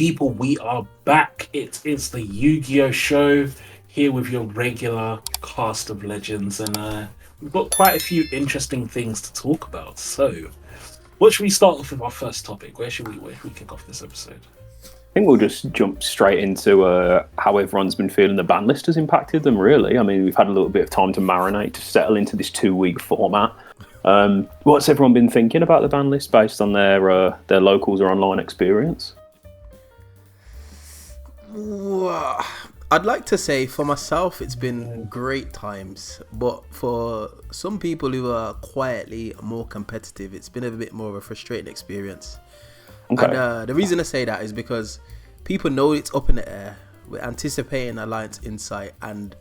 people, we are back. It is the Yu-Gi-Oh show here with your regular cast of legends, and we've got quite a few interesting things to talk about. So, what should we start off with our first topic? Where should we kick off this episode? I think we'll just jump straight into how everyone's been feeling the ban list has impacted them, really. I mean, we've had a little bit of time to marinate, to settle into this 2-week format. What's everyone been thinking about the ban list based on their locals or online experience? I'd like to say for myself it's been great times, but for some people who are quietly more competitive, it's been a bit more of a frustrating experience. Okay. And the reason I say that is because people know it's up in the air. We're anticipating Alliance Insight, and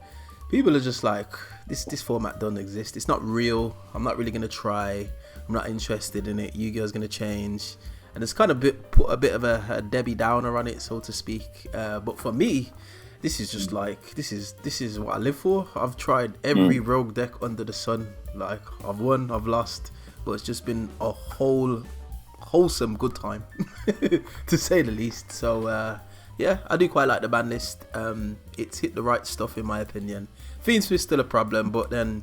people are just like, this format doesn't exist. It's not real. I'm not really going to try. I'm not interested in it. Yu-Gi-Oh's going to change. And it's kind of put a bit of a Debbie Downer on it, so to speak. But for me, this is just like, this is what I live for. I've tried every rogue deck under the sun. Like, I've won, I've lost, but it's just been a wholesome good time, to say the least. So, yeah, I do quite like the ban list. It's hit the right stuff, in my opinion. Fiendsmith's still a problem, but then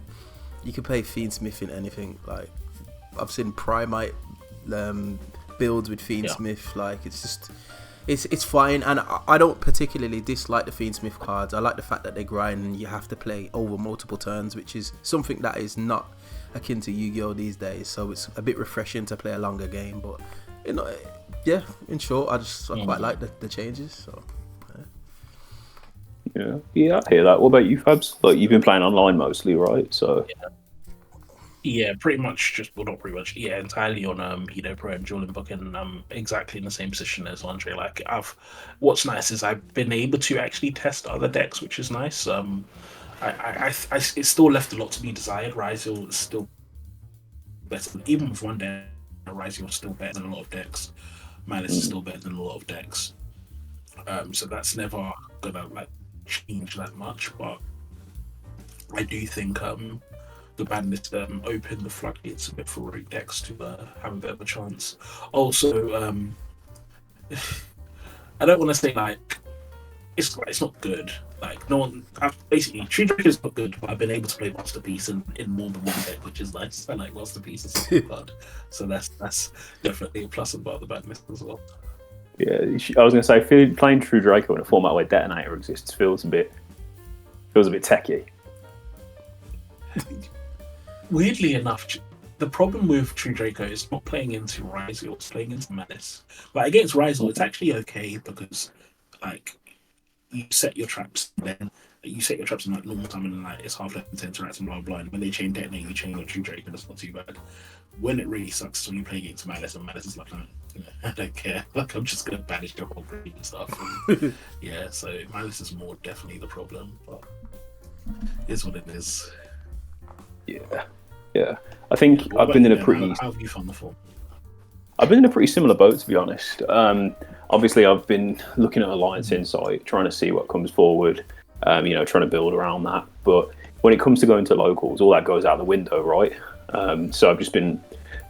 you can play Fiendsmith in anything. Like, I've seen Primite builds with Fiendsmith. Yeah. Like, it's just, it's fine. And I don't particularly dislike the Fiendsmith cards. I like the fact that they grind and you have to play over multiple turns, which is something that is not akin to Yu-Gi-Oh these days. So it's a bit refreshing to play a longer game. But, you know, yeah, in short, I quite like the changes. So. Yeah, I hear that. What about you, Fabs? Like, you've been playing online mostly, right? So yeah, pretty much entirely on Pro and Dueling Book, and exactly in the same position as Andre. Like, what's nice is I've been able to actually test other decks, which is nice. It's still left a lot to be desired. Ryug is still better, even with one deck. Ryug is still better than a lot of decks. Manus is still better than a lot of decks. So that's never gonna change that much, but I do think the ban list opened the floodgates a bit for rogue decks to have a bit of a chance. Also, I don't want to say it's not good. Like, no one basically Tree Drake is not good, but I've been able to play Masterpiece in more than one deck, which is nice. I like Masterpiece as a card, so that's definitely a plus about the ban list as well. Yeah, I was going to say, playing True Draco in a format where Detonator exists feels a bit techie. Weirdly enough, the problem with True Draco is not playing into Ryug, it's playing into Menace. But against Ryug, it's actually okay because, like, you set your traps then. You set your traps in normal time, and it's half-life and 10 turrets and blah blah. And when they chain Detonator, you chain your True Draco, and it's not too bad. When it really sucks is when you play against Menace, and Menace is like, I don't care. Like, I'm just gonna banish your whole group and stuff. And, yeah, so Menace is more definitely the problem, but it's what it is. Yeah. I think I've been in a pretty. How have you found the form? I've been in a pretty similar boat, to be honest. Obviously, I've been looking at Alliance Insight, trying to see what comes forward. Trying to build around that. But when it comes to going to locals, all that goes out the window, right? So I've just been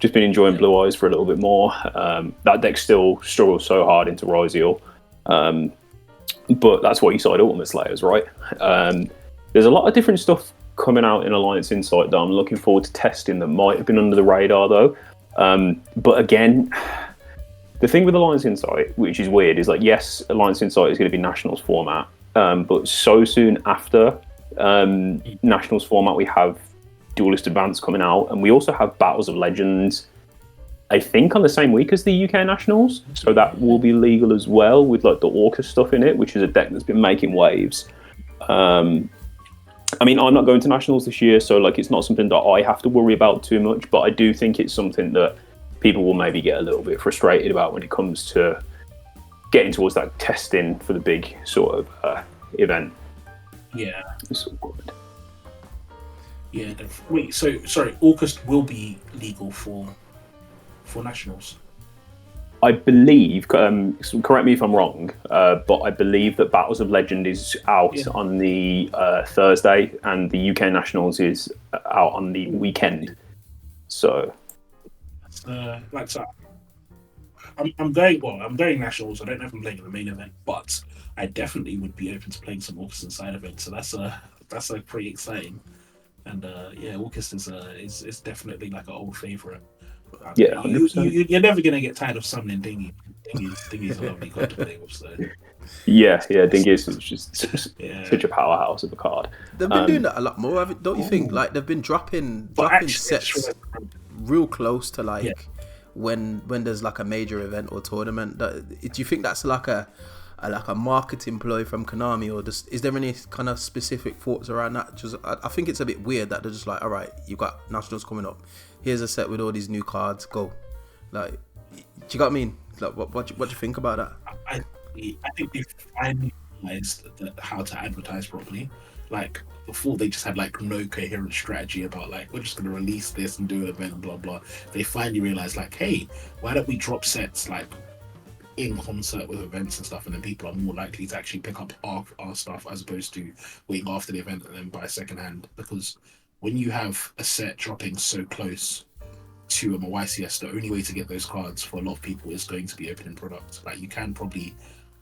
enjoying Blue Eyes for a little bit more. That deck still struggles so hard into Ryug, but that's what you side Ultimate Slayers, right? There's a lot of different stuff coming out in Alliance Insight that I'm looking forward to testing that might have been under the radar though. But again, the thing with Alliance Insight, which is weird, is like, yes, Alliance Insight is going to be Nationals format, but so soon after Nationals format, we have Duelist Advance coming out, and we also have Battles of Legends, I think, on the same week as the UK Nationals, so that will be legal as well, with like the Orca stuff in it, which is a deck that's been making waves. I mean, I'm not going to Nationals this year, so like, it's not something that I have to worry about too much, but I do think it's something that people will maybe get a little bit frustrated about when it comes to getting towards that testing for the big sort of event. Yeah. It's so good. Yeah, wait, so sorry, August will be legal for Nationals? I believe, correct me if I'm wrong, but I believe that Battles of Legend is out on the Thursday, and the UK Nationals is out on the weekend. So, like so, I'm going. Well, I'm going nationals. I don't know if I'm playing in the main event, but I definitely would be open to playing some August side events. So that's pretty exciting. And yeah, August is definitely like an old favorite. Yeah, 100%. You're never gonna get tired of summoning Dingy. Dingy's a lovely card to play with. So Yeah, Dingus is just yeah. such a powerhouse of a card. They've been doing that a lot more, don't you think? Like they've been dropping sets real close to like when there's like a major event or tournament. Do you think that's like a marketing ploy from Konami, or is there any kind of specific thoughts around that? Just I think it's a bit weird that they're just like, all right, you've got nationals coming up. Here's a set with all these new cards. Go, like, do you got what I mean? Like, what do you think about that? I think they finally realized how to advertise properly. Like before, they just had like no coherent strategy about like we're just going to release this and do an event, blah blah. They finally realized like, hey, why don't we drop sets like in concert with events and stuff, and then people are more likely to actually pick up our stuff as opposed to waiting after the event and then buy secondhand. Because when you have a set dropping so close to a YCS, the only way to get those cards for a lot of people is going to be opening products. Like you can probably,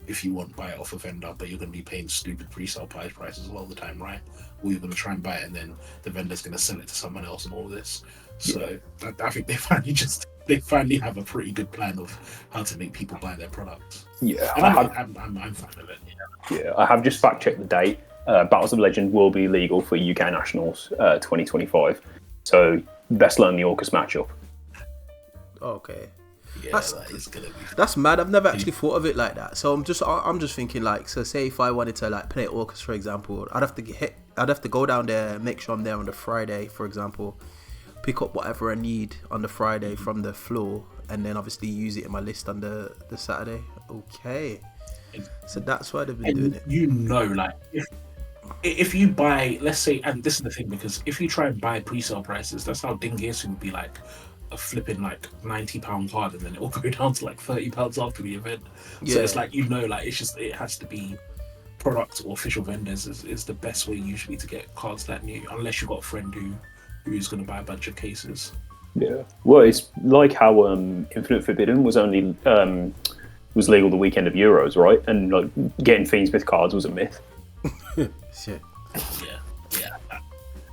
if you want, buy it off a vendor, but you're going to be paying stupid pre-sale prices all the time, right? Or you're going to try and buy it and then the vendor's going to sell it to someone else and all of this. So I think they finally have a pretty good plan of how to make people buy their products. Yeah, and I'm fine with it. Yeah, I have just fact checked the date. Battles of Legend will be legal for UK Nationals 2025. So best learn the August matchup. Okay. Yeah, that is gonna be. That's mad. I've never actually thought of it like that. So I'm just thinking like, so say if I wanted to like play August, for example, I'd have to go down there, make sure I'm there on the Friday, for example, pick up whatever I need on the Friday from the floor, and then obviously use it in my list on the Saturday. Okay. So that's why they've been doing it. You know, like if you buy, let's say, and this is the thing, because if you try and buy pre-sale prices, that's how Dingus would be like a flipping like £90 card, and then it will go down to like £30 after the event. So it's like, you know, like it has to be product or official vendors is the best way usually to get cards that new, unless you've got a friend who's going to buy a bunch of cases. Yeah, well, it's like how Infinite Forbidden was only was legal the weekend of Euros, right? And like getting Fiendsmith cards was a myth. Shit. Yeah.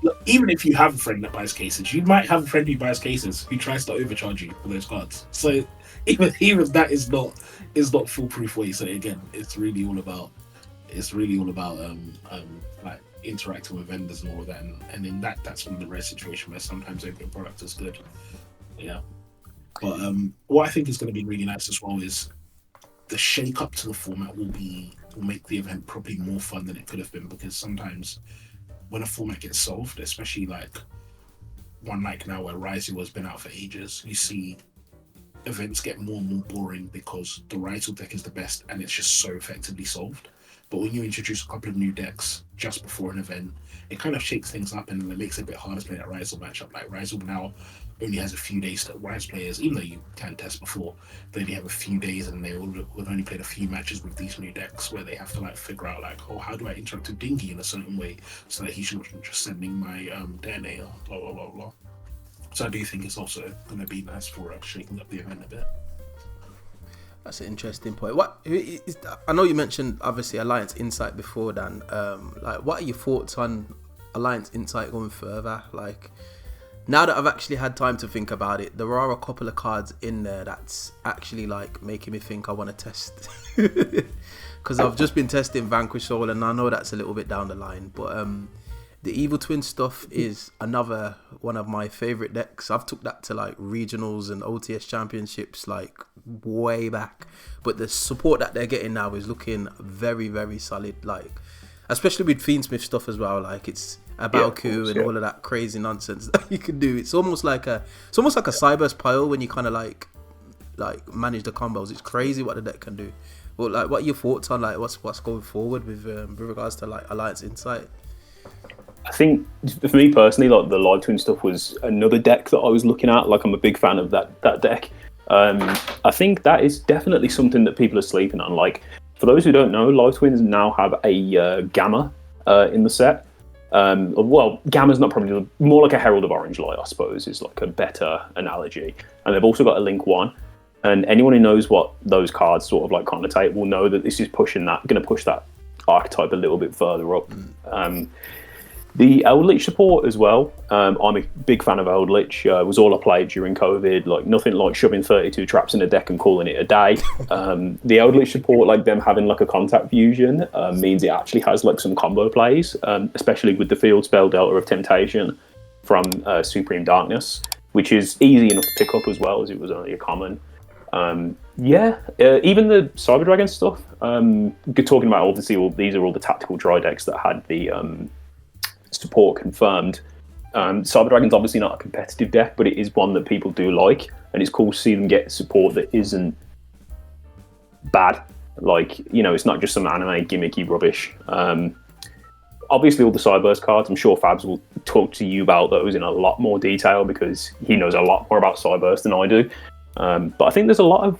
Look, even if you have a friend that buys cases, you might have a friend who buys cases who tries to overcharge you for those cards. So even that is not foolproof way. So again, it's really all about like interacting with vendors and all of that, and in that's one of the rare situations where sometimes opening product is good. Yeah. But what I think is going to be really nice as well is the shake up to the format will make the event probably more fun than it could have been, because sometimes when a format gets solved, especially like one like now where Ryug has been out for ages, you see events get more and more boring because the Ryug deck is the best and it's just so effectively solved. But when you introduce a couple of new decks just before an event, it kind of shakes things up and it makes it a bit harder to play that Ryug matchup. Like Ryug now only has a few days to Rise players, even though you can test before, they only have a few days and they would only played a few matches with these new decks where they have to like figure out like, oh, how do I interact with Dingy in a certain way so that he's not just sending my DNA or blah blah blah blah. So I do think it's also going to be nice for shaking up the event a bit. That's an interesting point. I know you mentioned obviously Alliance Insight before, Dan. Like, what are your thoughts on Alliance Insight going further? Like, now that I've actually had time to think about it, there are a couple of cards in there that's actually like making me think I want to test. Because I've just been testing Vanquish Soul, and I know that's a little bit down the line. But the Evil Twin stuff is another one of my favorite decks. I've took that to like regionals and OTS championships like way back. But the support that they're getting now is looking very, very solid. Like, especially with Fiendsmith stuff as well. Like, it's a Balku and all of that crazy nonsense that you can do. It's almost like a Cybur's pile when you kind of like manage the combos. It's crazy what the deck can do. Well, like, what are your thoughts on like what's going forward with regards to like Alliance Insight? I think for me personally, like the Live Twin stuff was another deck that I was looking at. Like, I'm a big fan of that deck. I think that is definitely something that people are sleeping on. Like, for those who don't know, Live Twins now have a Gamma in the set. Well, Gamma's not probably more like a Herald of Orange Light, I suppose, is like a better analogy. And they've also got a Link 1. And anyone who knows what those cards sort of like connotate will know that this is going to push that archetype a little bit further up. The Eldritch support as well. I'm a big fan of Eldritch. Was all I played during COVID. Like nothing like shoving 32 traps in a deck and calling it a day. The Eldritch support, like them having like a contact fusion, means it actually has like some combo plays, especially with the field spell Delta of Temptation from Supreme Darkness, which is easy enough to pick up as well as it was only a common. Even the Cyber Dragon stuff. Talking about obviously these are all the tactical dry decks that had the support confirmed. Cyber Dragon's obviously not a competitive deck, but it is one that people do like, and it's cool to see them get support that isn't bad. Like, it's not just some anime gimmicky rubbish. Obviously all the Cyburst cards, I'm sure Fabs will talk to you about those in a lot more detail because he knows a lot more about Cyburst than I do. But I think there's a lot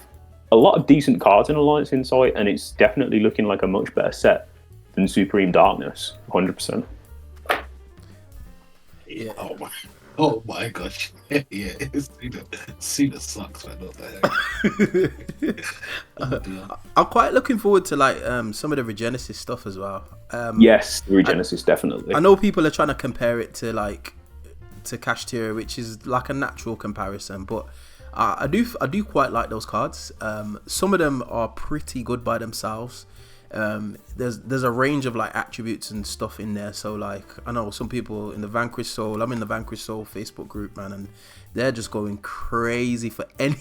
of decent cards in Alliance Insight, and it's definitely looking like a much better set than Supreme Darkness, 100%. Yeah. Oh my gosh. Yeah. Cena sucks, man. What the heck? I'm quite looking forward to like some of the Regenesis stuff as well. Yes, the Regenesis definitely. I know people are trying to compare it to Cash Tier, which is like a natural comparison, but I do quite like those cards. Some of them are pretty good by themselves. There's a range of like attributes and stuff in there. So like I know some people in the Vanquish Soul. I'm in the Vanquish Soul Facebook group, man, and they're just going crazy for any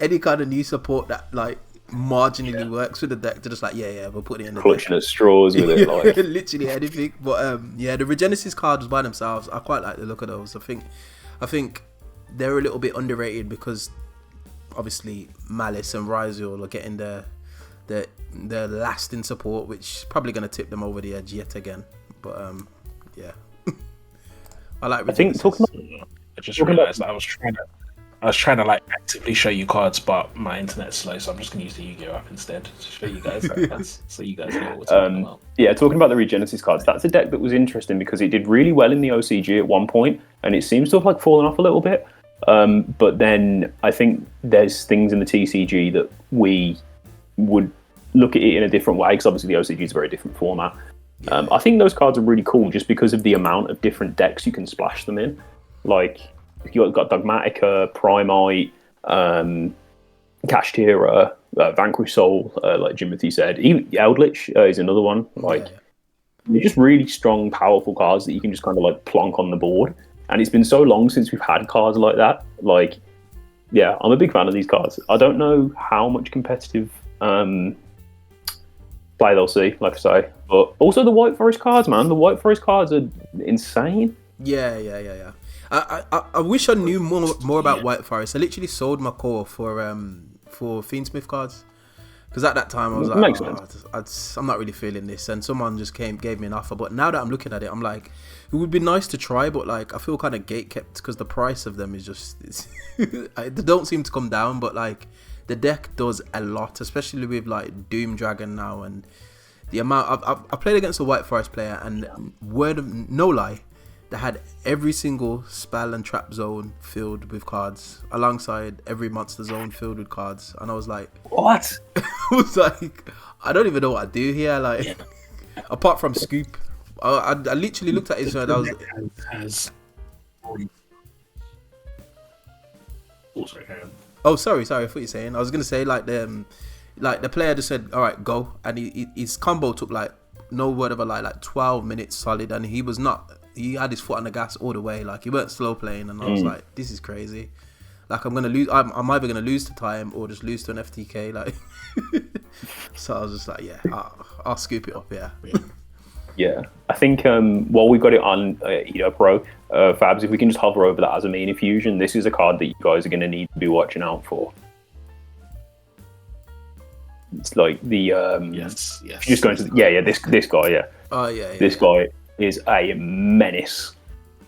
any kind of new support that like marginally works with the deck. They're just like yeah, we'll put it in the clutching at straws with it, like literally anything. But the Regenesis cards by themselves, I quite like the look of those. I think they're a little bit underrated because obviously Malice and Ryug are getting their lasting support, which is probably going to tip them over the edge yet again. But I like Regenesis. I think I just realised that I was trying to like actively show you cards, but my internet's slow, so I'm just gonna use the Yu-Gi-Oh app instead to show you guys that, so you guys know what we're talking about. Yeah, talking about the Regenesis cards, that's a deck that was interesting because it did really well in the OCG at one point, and it seems to have like fallen off a little bit. But then I think there's things in the TCG that we would look at it in a different way, because obviously the OCG is a very different format. I think those cards are really cool just because of the amount of different decks you can splash them in. Like, you've got Dogmatica, Primite, Kashtira, Vanquish Soul, like Jimothy said. Even Eldritch is another one. Like, they're just really strong, powerful cards that you can just kind of like plonk on the board. And it's been so long since we've had cards like that. Like, yeah, I'm a big fan of these cards. I don't know how much competitive play they'll see, like I say. But also the White Forest cards, man. The White Forest cards are insane. Yeah. I wish I knew more about White Forest. I literally sold my core for Fiendsmith cards, because at that time I was like, I'm not really feeling this, and someone just gave me an offer. But now that I'm looking at it, I'm like, it would be nice to try, but like I feel kind of gatekept because the price of them is just they don't seem to come down. But like the deck does a lot, especially with like Doom Dragon now, and the amount I played against a White Forest player, and no lie, they had every single spell and trap zone filled with cards alongside every monster zone filled with cards, and I was like, what? I was like, I don't even know what I do here, like apart from Scoop. I literally looked at it and I was sorry, I thought you were saying, I was gonna say like the player just said, all right, go, and his combo took like no word of a lie, like 12 minutes solid, and he had his foot on the gas all the way. Like, he weren't slow playing, and I was like, this is crazy. Like, I'm gonna lose. I'm either gonna lose to time or just lose to an FTK. Like, so I was just like, yeah, I'll scoop it up. Yeah, I think while we've got it on Edo Pro, Fabs, if we can just hover over that Azamina Fusion, this is a card that you guys are going to need to be watching out for. It's like the yes. Just going to this guy, yeah. Oh yeah. This guy is a menace.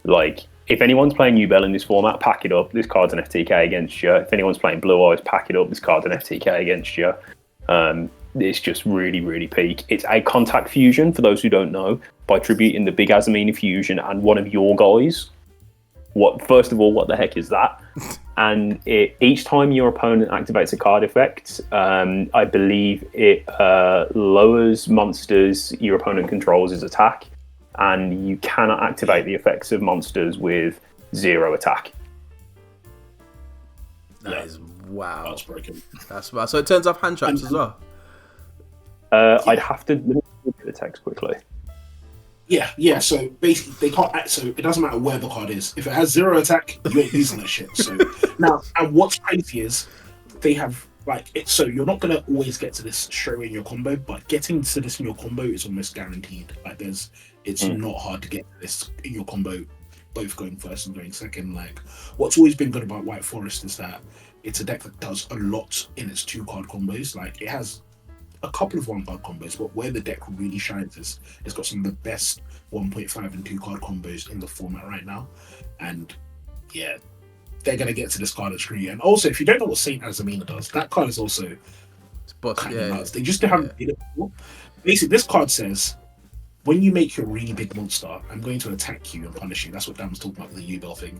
Like, if anyone's playing Ubel in this format, pack it up. This card's an FTK against you. If anyone's playing Blue Eyes, pack it up. This card's an FTK against you. It's just really, really peak. It's a contact fusion, for those who don't know, by tributing the big Azamina Fusion and one of your guys. First of all, what the heck is that? and each time your opponent activates a card effect, I believe it lowers monsters your opponent controls' attack, and you cannot activate the effects of monsters with 0 attack. That is wow. That's broken. That's wow. So it turns off hand traps as well. I'd have to look at the text quickly. Yeah. So basically, they can't. So it doesn't matter where the card is. If it has 0 attack, you ain't using that shit. So now, and what's crazy is they have like it. So you're not gonna always get to this straight away in your combo, but getting to this in your combo is almost guaranteed. Like it's not hard to get to this in your combo, both going first and going second. Like what's always been good about White Forest is that it's a deck that does a lot in its 2-card combos. Like it has a couple of 1-card combos, but where the deck really shines is it's got some of the best 1.5 and 2-card combos in the format right now. And yeah, they're gonna get to this card at screen. And also, if you don't know what Saint Azamina does, that card is also kind of nuts. They just haven't made it before. Basically, this card says, when you make your really big monster, I'm going to attack you and punish you. That's what Dan was talking about with the yugioh thing.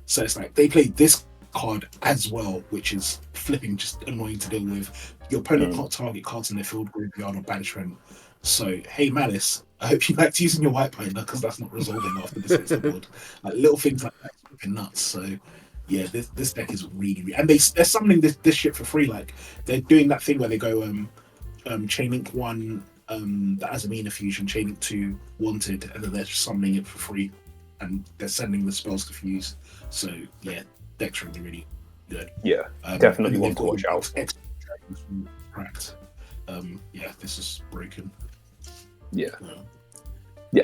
So it's like they played this card as well, which is flipping just annoying to deal with. Your opponent can't target cards in their field, graveyard, or banishment. So, hey Malice, I hope you liked using your white binder because that's not resolving after this hits the board. Like little things like that are flipping nuts. So, yeah, this deck is really and they're summoning this shit for free. Like they're doing that thing where they go Chain Link 1, the Azamina fusion, Chain Link 2, Wanted, and then they're summoning it for free, and they're sending the spells to fuse. So yeah, deck's really good. Yeah, definitely want to watch out. Cracked. Yeah, this is broken. Yeah,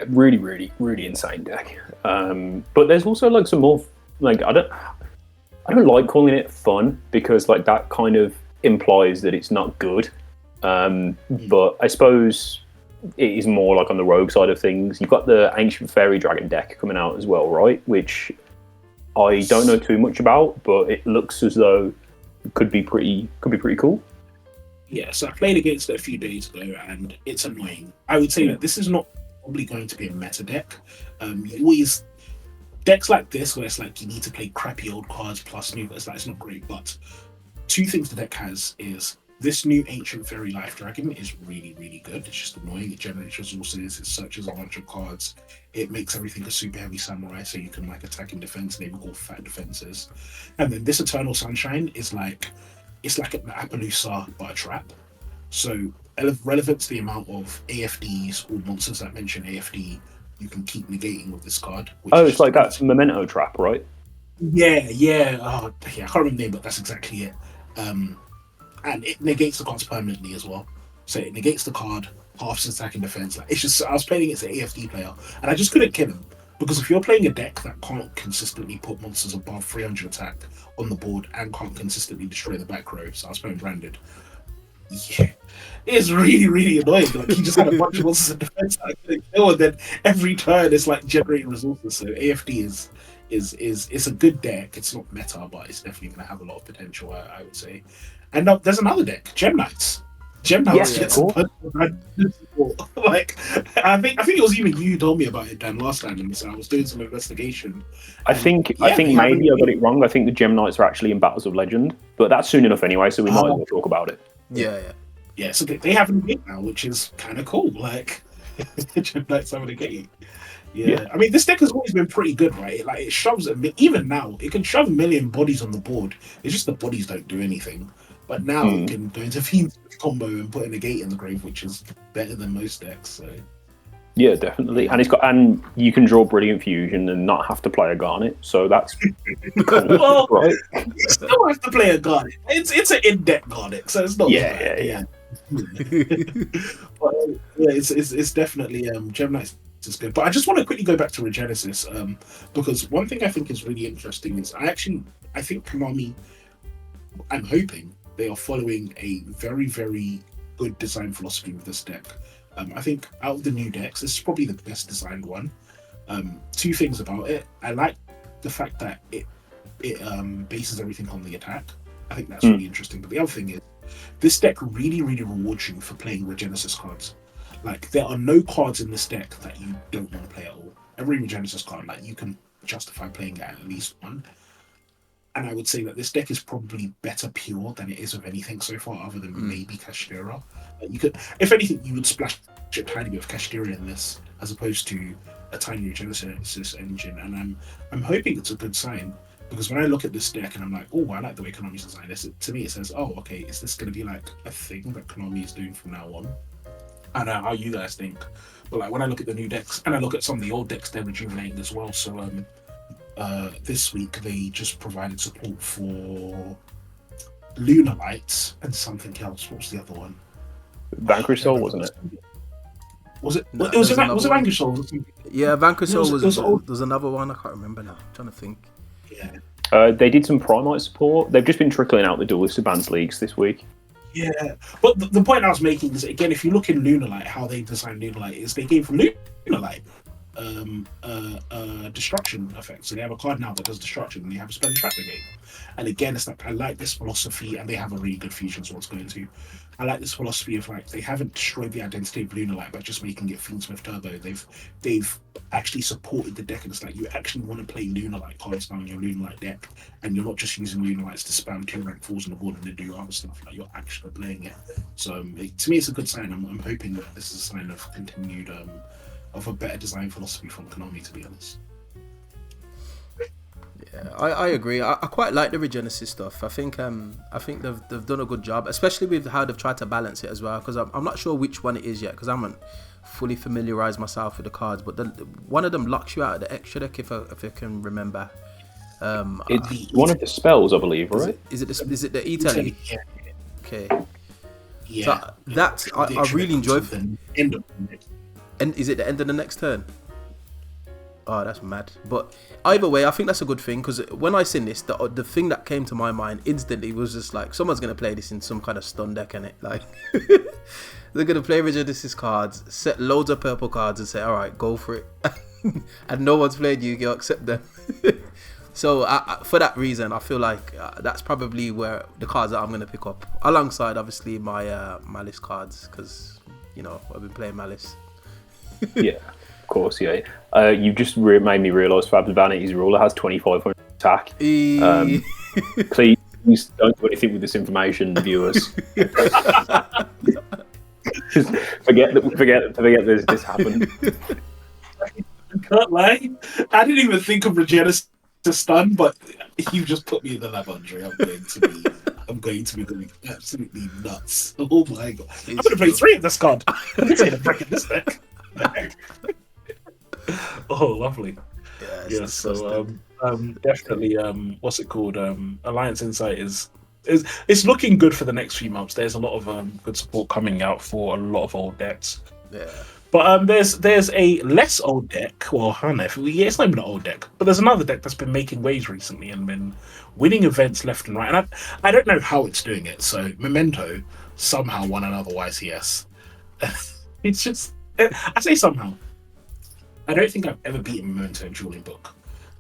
really insane deck. But there's also like some more like I don't like calling it fun because like that kind of implies that it's not good. But I suppose it is more like on the rogue side of things. You've got the Ancient Fairy Dragon deck coming out as well, right? Which I don't know too much about, but it looks as though it could be pretty cool. Yeah, so I played against it a few days ago, and it's annoying. I would say that this is not probably going to be a meta deck. You always decks like this where it's like you need to play crappy old cards plus new. It's like it's not great, but 2 things the deck has is this new Ancient Fairy Life Dragon is really good. It's just annoying. It generates resources. It searches a bunch of cards. It makes everything a super heavy samurai, so you can like attack and defense. They call fat defenses. And then this Eternal Sunshine is like it's like an Appaloosa but a trap. So relevant to the amount of AFDs or monsters that mention AFD, you can keep negating with this card. It's like that Memento trap, right? Yeah. I can't remember the name, but that's exactly it. And it negates the cards permanently as well. So it negates the card, halves attack and defense. Like it's just I was playing against an AFD player, and I just couldn't kill him because if you're playing a deck that can't consistently put monsters above 300 attack on the board and can't consistently destroy the back row, so I was playing branded. Yeah, it's really annoying. Like he just had a bunch of monsters in defense that I couldn't kill, and then every turn it's like generating resources. So AFD is it's a good deck. It's not meta, but it's definitely going to have a lot of potential. I would say. And there's another deck, Gem Knights. Gem Knights gets like I think it was even you who told me about it, Dan, last time, and so I was doing some investigation. I think maybe I got it wrong. I think the Gem Knights are actually in Battles of Legend, but that's soon enough anyway, so we might as well talk about it. Yeah. So they have a game now, which is kind of cool. Like Gem Knights having a game. Yeah, I mean, this deck has always been pretty good, right? It shoves even now it can shove a million bodies on the board. It's just the bodies don't do anything. But now it can go into Fiend's combo and put in a gate in the grave, which is better than most decks. So yeah, definitely. And you can draw Brilliant Fusion and not have to play a Garnet, so that's cool, well, right? You still have to play a Garnet. It's an in-depth Garnet, so it's not yeah. But it's definitely Gem Knights is good. But I just want to quickly go back to Regenesis, because one thing I think is really interesting is I think Konami, I'm hoping they are following a very good design philosophy with this deck. I think out of the new decks, this is probably the best designed one. 2 things about it. I like the fact that it bases everything on the attack. I think that's really interesting. But the other thing is, this deck really rewards you for playing Regenesis cards. Like, there are no cards in this deck that you don't want to play at all. Every Regenesis card, like, you can justify playing at least one. And I would say that this deck is probably better pure than it is of anything so far, other than maybe Kashtira. You could, if anything, you would splash a tiny bit of Kashtira in this, as opposed to a tiny Regenesis engine. And I'm hoping it's a good sign, because when I look at this deck and I'm like, oh, I like the way Konami's designed this. To me, it says, oh, okay, is this going to be like a thing that Konami is doing from now on? I don't know how you guys think, but like when I look at the new decks and I look at some of the old decks, they're rejuvenating as well. So this week they just provided support for Lunar Lights and something else. What was the other one? Vanquish Soul, wasn't it? Was it? No, was it another Vanquish Soul? Yeah, Vanquish Soul was old. there's another one, I can't remember now. I'm trying to think. Yeah. They did some Primite support. They've just been trickling out the Duelist Advance leagues this week. Yeah, but the point I was making is, again, if you look in Lunar Light, how they designed Lunar Light is they gave Lunar Light destruction effect. So they have a card now that does destruction, and they have a spell and trap negate. And again, it's like, I like this philosophy, and they have a really good fusion, so what's going to. I like this philosophy of like, they haven't destroyed the identity of Lunar Light by just making it Fiendsmith Turbo. They've actually supported the deck, and it's like, you actually want to play Lunar Light cards now in your Lunar Light deck, and you're not just using Lunar Lights to spam 2 rank 4s on the board and to do other stuff. Like, you're actually playing it. So to me, it's a good sign. I'm hoping that this is a sign of continued of a better design philosophy from Konami, to be honest. Yeah, I agree. I quite like the Regenesis stuff. I think they've done a good job, especially with how they've tried to balance it as well. Because I'm not sure which one it is yet, because I haven't fully familiarized myself with the cards. But one of them locks you out of the extra deck, if I can remember. It's one of the spells, I believe, right? Is it the Italy? Yeah. Okay. Yeah. So that I really enjoy. End of And is it the end of the next turn? Oh, that's mad. But either way, I think that's a good thing, because when I seen this, the thing that came to my mind instantly was just like, someone's going to play this in some kind of stun deck, innit? Like, they're going to play Regenesis cards, set loads of purple cards and say, all right, go for it. And no one's played Yu-Gi-Oh! Except them. So for that reason, I feel like that's probably where the cards that I'm going to pick up, alongside obviously my Malice cards, because, you know, I've been playing Malice. Yeah, of course, yeah. You just made me realise Fab's Vanity's ruler has 2,500 attack. Please don't do anything with this information, viewers. Just forget this happened. I can't lie. I didn't even think of Regenesis to stun, but you just put me in the lavandry. I'm going to be going absolutely nuts. Oh my god! I'm going to play 3 of this card. I'm going to break in this deck. Oh, lovely. Yeah, so definitely what's it called? Alliance Insight is it's looking good for the next few months. There's a lot of good support coming out for a lot of old decks. Yeah. But there's a less old deck. Well, I don't know. It's not even an old deck, but there's another deck that's been making waves recently and been winning events left and right. And I don't know how it's doing it. So Memento somehow won another YCS. It's just, I say somehow. I don't think I've ever beaten Memento in Dueling Book.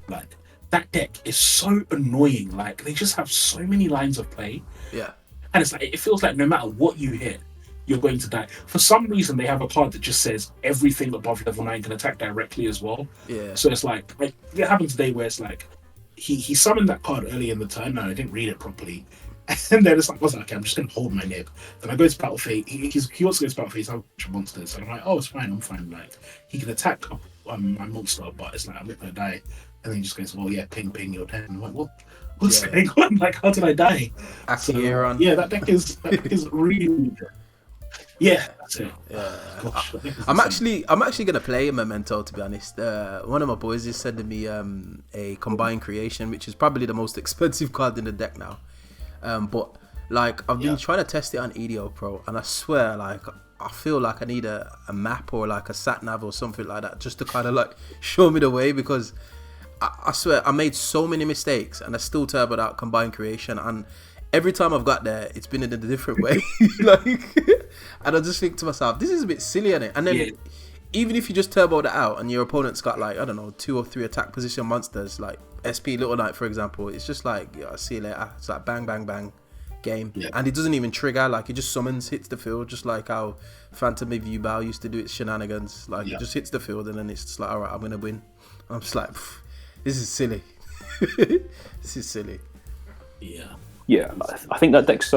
Like, that deck is so annoying. Like, they just have so many lines of play. Yeah. And it's like, it feels like no matter what you hit, you're going to die. For some reason, they have a card that just says everything above level 9 can attack directly as well. Yeah. So it's like it happened today where it's like he summoned that card early in the turn. No, I didn't read it properly. And then it's like, I was like, okay, I'm just going to hold my nib. Then I go to Battle Phase. He wants to go to Battle Phase, I'll bunch of monsters. So I'm like, oh, it's fine, I'm fine. Like, he can attack my monster, but it's like, I'm not going to die. And then he just goes, well, yeah, ping, you're dead. And I'm like, what's going on? Like, how did I die? Akihiro. Yeah, that deck is really good. Yeah, that's it. Yeah. Gosh, I'm actually gonna play Memento, to be honest. One of my boys is sending me a Combined Creation, which is probably the most expensive card in the deck now. But like, I've been trying to test it on EDO Pro, and I swear, like, I feel like I need a map or like a sat nav or something like that, just to kind of like show me the way, because I swear I made so many mistakes and I still turboed out Combined Creation, and every time I've got there, it's been in a different way. Like, and I just think to myself, this is a bit silly, isn't it? And then even if you just turbo that out and your opponent's got, like, I don't know, 2 or 3 attack position monsters, like SP Little Knight, for example, it's just like, yeah, see you later. It's like bang, bang, bang, game. Yeah. And it doesn't even trigger, like, it just summons, hits the field, just like how Phantom of Yubao used to do its shenanigans. Like, it just hits the field and then it's just like, all right, I'm going to win. I'm just like, this is silly. This is silly. Yeah, I think that deck's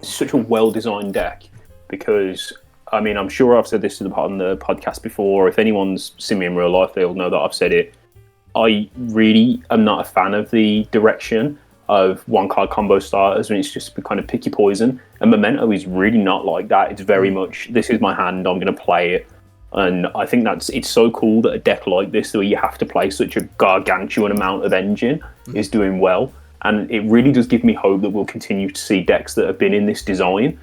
such a well-designed deck because, I mean, I'm sure I've said this on the podcast before. If anyone's seen me in real life, they'll know that I've said it. I really am not a fan of the direction of one-card combo starters when it's just kind of pick your poison. And Memento is really not like that. It's very much, this is my hand, I'm going to play it. And I think it's so cool that a deck like this, where you have to play such a gargantuan amount of engine, is doing well. And it really does give me hope that we'll continue to see decks that have been in this design.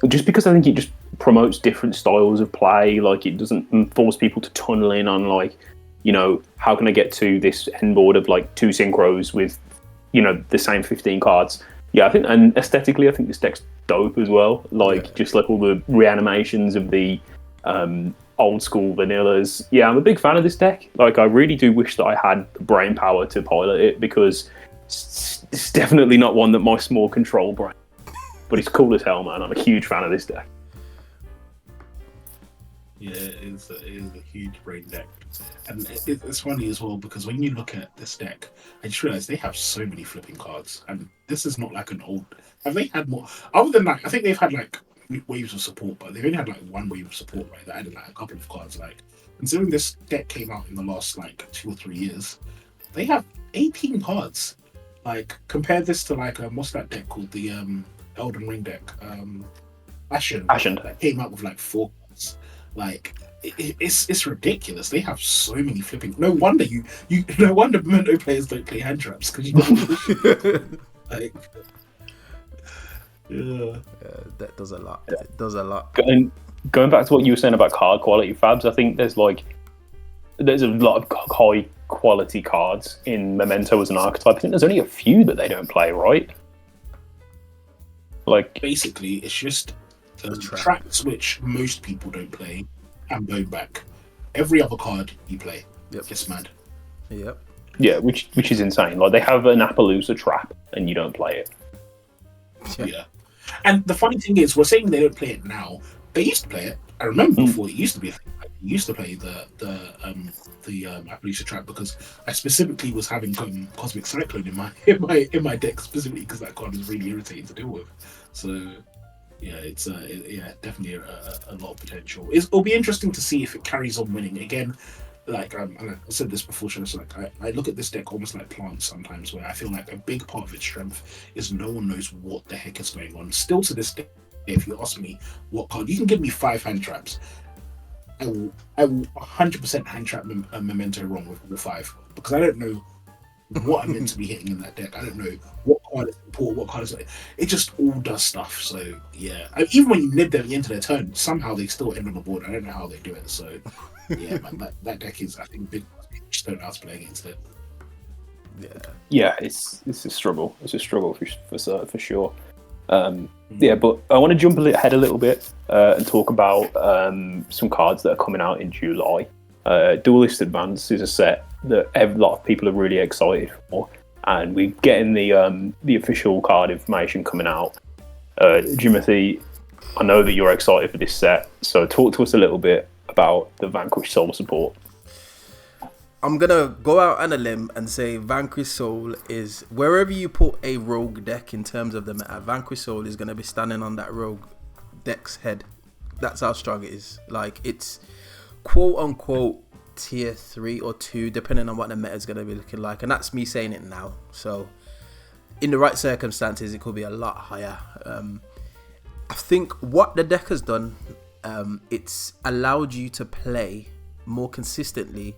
Just because I think it just promotes different styles of play. Like, it doesn't force people to tunnel in on, like, you know, how can I get to this end board of like 2 synchros with, you know, the same 15 cards. Yeah, I think, and aesthetically, I think this deck's dope as well. Like, just like all the reanimations of the old school vanillas. Yeah, I'm a big fan of this deck. Like, I really do wish that I had the brain power to pilot it, because it's definitely not one that my small control brain. But it's cool as hell, man. I'm a huge fan of this deck. Yeah, it is a huge brain deck. And it's funny as well, because when you look at this deck, I just realized they have so many flipping cards. And this is not like an old... Have they had more? Other than that, I think they've had like waves of support, but they've only had like one wave of support, right? That added like a couple of cards. Like, considering this deck came out in the last like 2 or 3 years, they have 18 cards. Like, compare this to like, what's that deck called? The Elden Ring deck. Ashen. That came out with like 4 cards. Like, it's ridiculous. They have so many flipping. No wonder no wonder Memento players don't play hand traps, because like, that does a lot. It does a lot. Going back to what you were saying about card quality, Fabs, I think there's a lot of high quality cards in Memento as an archetype. I think there's only a few that they don't play, right? Like, basically, it's just traps which most people don't play, and bone back. Every other card you play, it's mad. Yep. Yeah, which is insane. Like, they have an Appaloosa trap, and you don't play it. Yeah. And the funny thing is, we're saying they don't play it now. They used to play it. I remember before it used to be a thing. I used to play the Appaloosa trap, because I specifically was having Cosmic Cyclone in my deck, specifically because that card is really irritating to deal with. So yeah, it's definitely a lot of potential. It'll be interesting to see if it carries on winning again. Like, and I said this before, so like I look at this deck almost like plants sometimes, where I feel like a big part of its strength is no one knows what the heck is going on. Still to this day, if you ask me what card, you can give me 5 hand traps, I will 100% hand trap Memento wrong with all 5, because I don't know what I'm meant to be hitting in that deck. I don't know what card is important, what card is like. It just all does stuff. So yeah, even when you nib them into their turn, somehow they still end on the board. I don't know how they do it. So yeah, man, that deck is, I think, big. Just don't know how to play against it. Yeah, it's a struggle. It's a struggle for sure. Yeah, but I want to jump ahead a little bit and talk about some cards that are coming out in July. Duelist Advance is a set that a lot of people are really excited for, and we're getting the official card information coming out. Jimothy, I know that you're excited for this set, so talk to us a little bit about the Vanquish Soul support. I'm gonna go out on a limb and say Vanquish Soul is, wherever you put a rogue deck in terms of the meta, Vanquish Soul is gonna be standing on that rogue deck's head. That's how strong it is. Like, it's quote unquote tier 3 or 2, depending on what the meta is gonna be looking like, and that's me saying it now. So in the right circumstances, it could be a lot higher. I think what the deck has done, it's allowed you to play more consistently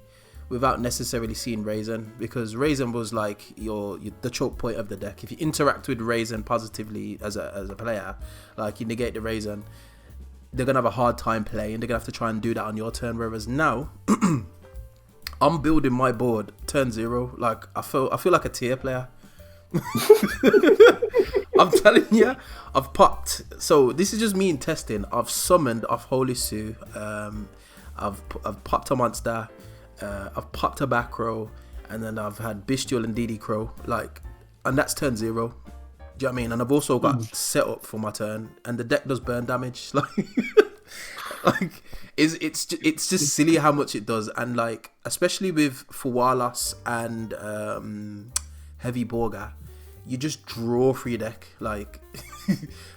without necessarily seeing Raisin, because Raisin was like the choke point of the deck. If you interact with Raisin positively as a player, like you negate the Raisin, they're gonna have a hard time playing. They're gonna have to try and do that on your turn. Whereas now, I'm building my board turn 0. Like, I feel like a tier player. I'm telling you, I've popped. So this is just me in testing. I've summoned off Holy Sue. I've popped a monster. I've popped a back row, and then I've had Bestial and DD Crow, like, and that's turn 0. Do you know what I mean? And I've also got set up for my turn, and the deck does burn damage. Like, it's just silly how much it does, and like, especially with Fuwalas and Heavy Borga, you just draw for your deck. Like,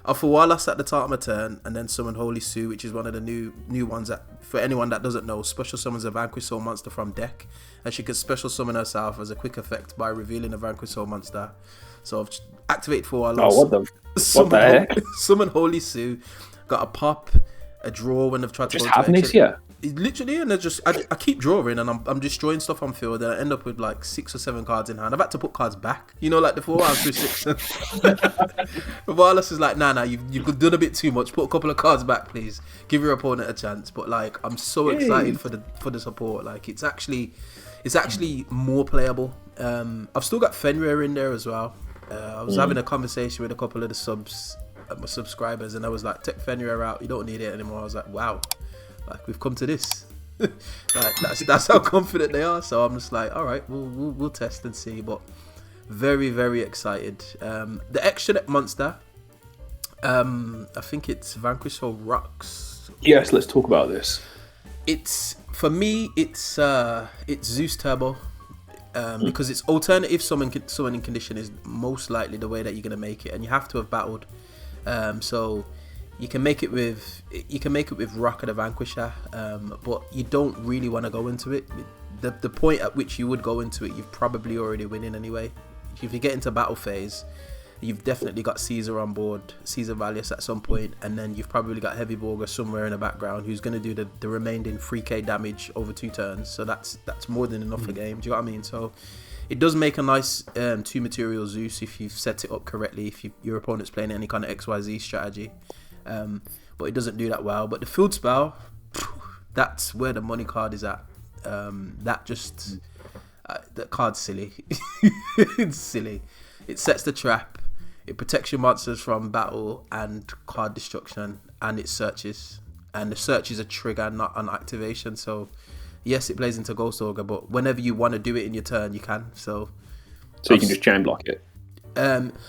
I for a while I sat at the top of my turn and then summon Holy Sue, which is one of the new ones that, for anyone that doesn't know, special summons a Vanquish Soul monster from deck, and she could special summon herself as a quick effect by revealing a Vanquish Soul monster. So I've activated for a while. Oh, what the heck? Summon Holy Sue, got a pop, a draw when they've tried to just go having into this, yeah. Literally, and I keep drawing and I'm destroying stuff on field, and I end up with like 6 or 7 cards in hand. I've had to put cards back, you know, like the 4 rounds through 6. Wireless is like, nah, you've done a bit too much. Put a couple of cards back, please. Give your opponent a chance. But like, I'm so excited for the support. Like, it's actually more playable. I've still got Fenrir in there as well. I was having a conversation with a couple of the my subscribers, and I was like, take Fenrir out. You don't need it anymore. I was like, wow. Like, we've come to this. Like, that's how confident they are. So I'm just like, all right, we'll test and see. But very, very excited. The extra deck monster, I think it's Vanquish Soul Rocks. Yes, let's talk about this. It's, for me, it's Zeus Turbo. Because its alternative summoning condition is most likely the way that you're gonna make it, and you have to have battled. So you can make it with Rock of the Vanquisher, but you don't really want to go into it. The point at which you would go into it, you've probably already winning anyway. If you get into battle phase, you've definitely got Caesar on board, Caesar Valius at some point, and then you've probably got Heavy Borger somewhere in the background who's going to do the remaining 3k damage over 2 turns. So that's more than enough for game. Do you know what I mean? So it does make a nice 2 material Zeus if you've set it up correctly, if your opponent's playing any kind of XYZ strategy. But it doesn't do that well. But the field spell, that's where the money card is at. That card's silly. It's silly. It sets the trap. It protects your monsters from battle and card destruction, and it searches. And the search is a trigger, not an activation. So yes, it plays into Ghost Ogre, but whenever you want to do it in your turn, you can. So you can just chain block it.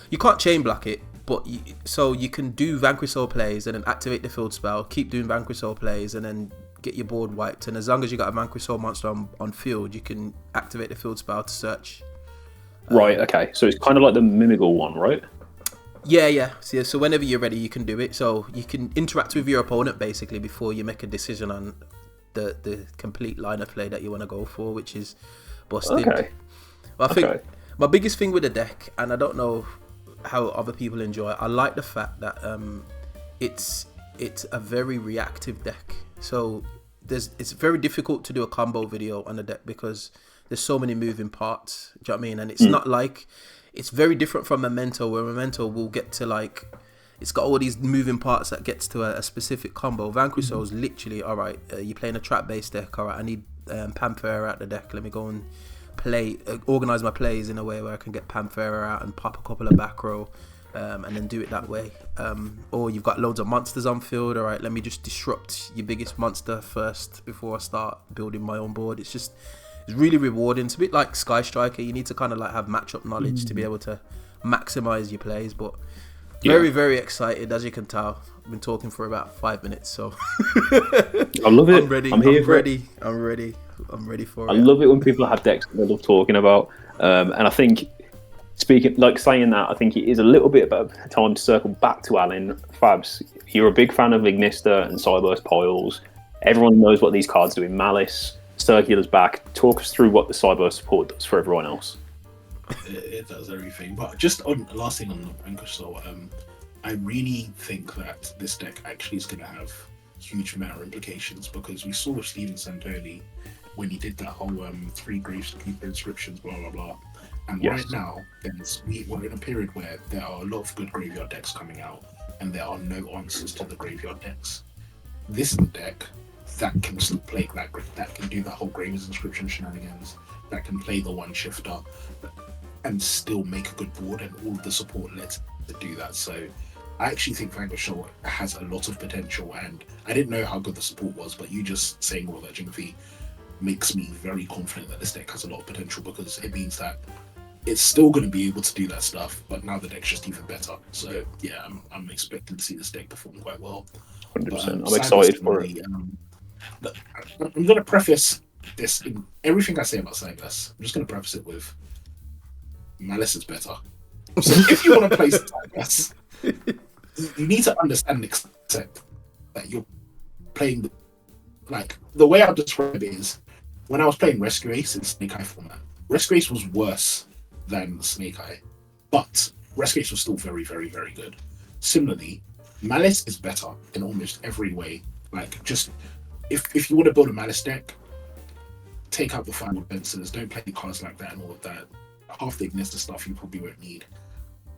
You can't chain block it. But you can do Vanquish Soul plays and then activate the field spell, keep doing Vanquish Soul plays, and then get your board wiped. And as long as you got a Vanquish Soul monster on field, you can activate the field spell to search. Right, okay. So it's kind of like the Mimigal one, right? Yeah. So whenever you're ready, you can do it. So you can interact with your opponent basically before you make a decision on the complete line of play that you want to go for, which is busted. Okay. But I think my biggest thing with the deck, and I don't know how other people enjoy it, I like the fact that it's a very reactive deck. So it's very difficult to do a combo video on the deck because there's so many moving parts. Do you know what I mean? And it's not like, it's very different from Memento, where Memento will get to like, it's got all these moving parts that gets to a specific combo. Vanquish Soul is literally, all right, you're playing a trap based deck, all right, I need Panthera out the deck, let me go and organize my plays in a way where I can get Panthera out and pop a couple of back row, and then do it that way. Or you've got loads of monsters on field, all right, let me just disrupt your biggest monster first before I start building my own board. It's really rewarding. It's a bit like Sky Striker. You need to kind of like have matchup knowledge to be able to maximize your plays. But very, very excited, as you can tell. I've been talking for about 5 minutes, so I love it. I'm ready. I'm ready for it. I love it when people have decks that they love talking about. And I think, saying that, I think it is a little bit about time to circle back to Alan. Fabs, you're a big fan of Ignista and Cyburst Piles. Everyone knows what these cards do in Malice. Circular's back. Talk us through what the Cyburst support does for everyone else. It does everything. But just on last thing on the Vanquish Soul, I really think that this deck actually is going to have huge meta implications, because we saw with Steven Santoni when he did that whole 3 Graves Keeper inscriptions, blah blah blah. And right now, we're in a period where there are a lot of good graveyard decks coming out, and there are no answers to the graveyard decks. This is the deck that can still play that can do that whole Graves inscription shenanigans, that can play the one shifter, and still make a good board, and all of the support lets to do that. So I actually think Vanquish Soul has a lot of potential, and I didn't know how good the support was, but you just saying all that, Jimothy, makes me very confident that this deck has a lot of potential, because it means that it's still going to be able to do that stuff, but now the deck's just even better. So yeah, I'm expecting to see this deck perform quite well. 100%. I'm excited for it. I'm going to preface this in everything I say about Cyburst. I'm just going to preface it with Malice is better. So if you want to play Cybus, you need to understand and accept that you're playing like the way I describe it is when I was playing Rescue Ace in Snake Eye format. Rescue Ace was worse than Snake Eye, but Rescue Ace was still very, very, very good. Similarly, Malice is better in almost every way. Like, just if you want to build a Malice deck, take out the final fences, don't play cards like that and all of that. Half the Ignista stuff you probably won't need.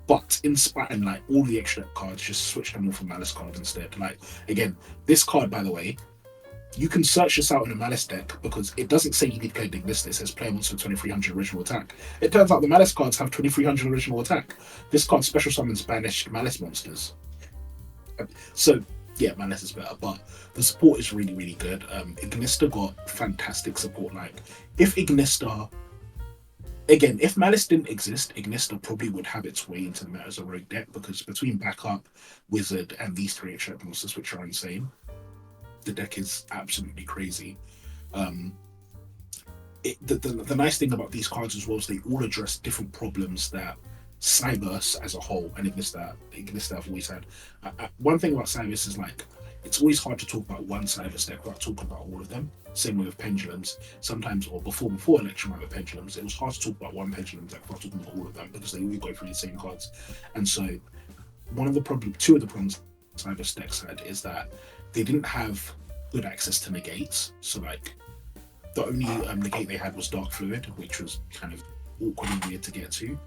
But in spite and like all the extra cards, just switch them all for Malice cards instead. Like, again, this card, by the way, you can search this out in a Malice deck because it doesn't say you need to play Ignista. It says play monster 2300 original attack. It turns out the Malice cards have 2300 original attack. This card special summons banished Malice monsters. So yeah, Malice is better, but the support is really, really good. Ignista got fantastic support. Like, if Ignista, again, if Malice didn't exist, Ignista probably would have its way into the meta as a rogue deck because between backup, wizard, and these three extract monsters, which are insane, the deck is absolutely crazy. The nice thing about these cards as well is they all address different problems that Cybus as a whole and Ignista have always had. One thing about Cybus is like it's always hard to talk about one Cybus deck without talking about all of them. Same way with pendulums. Sometimes, or before election round with pendulums, it was hard to talk about one pendulum deck without talking about all of them because they all go through the same cards. And so, two of the problems Cybus decks had is that they didn't have good access to negates. So like, the only negate they had was Dark Fluid, which was kind of awkward and weird to get to.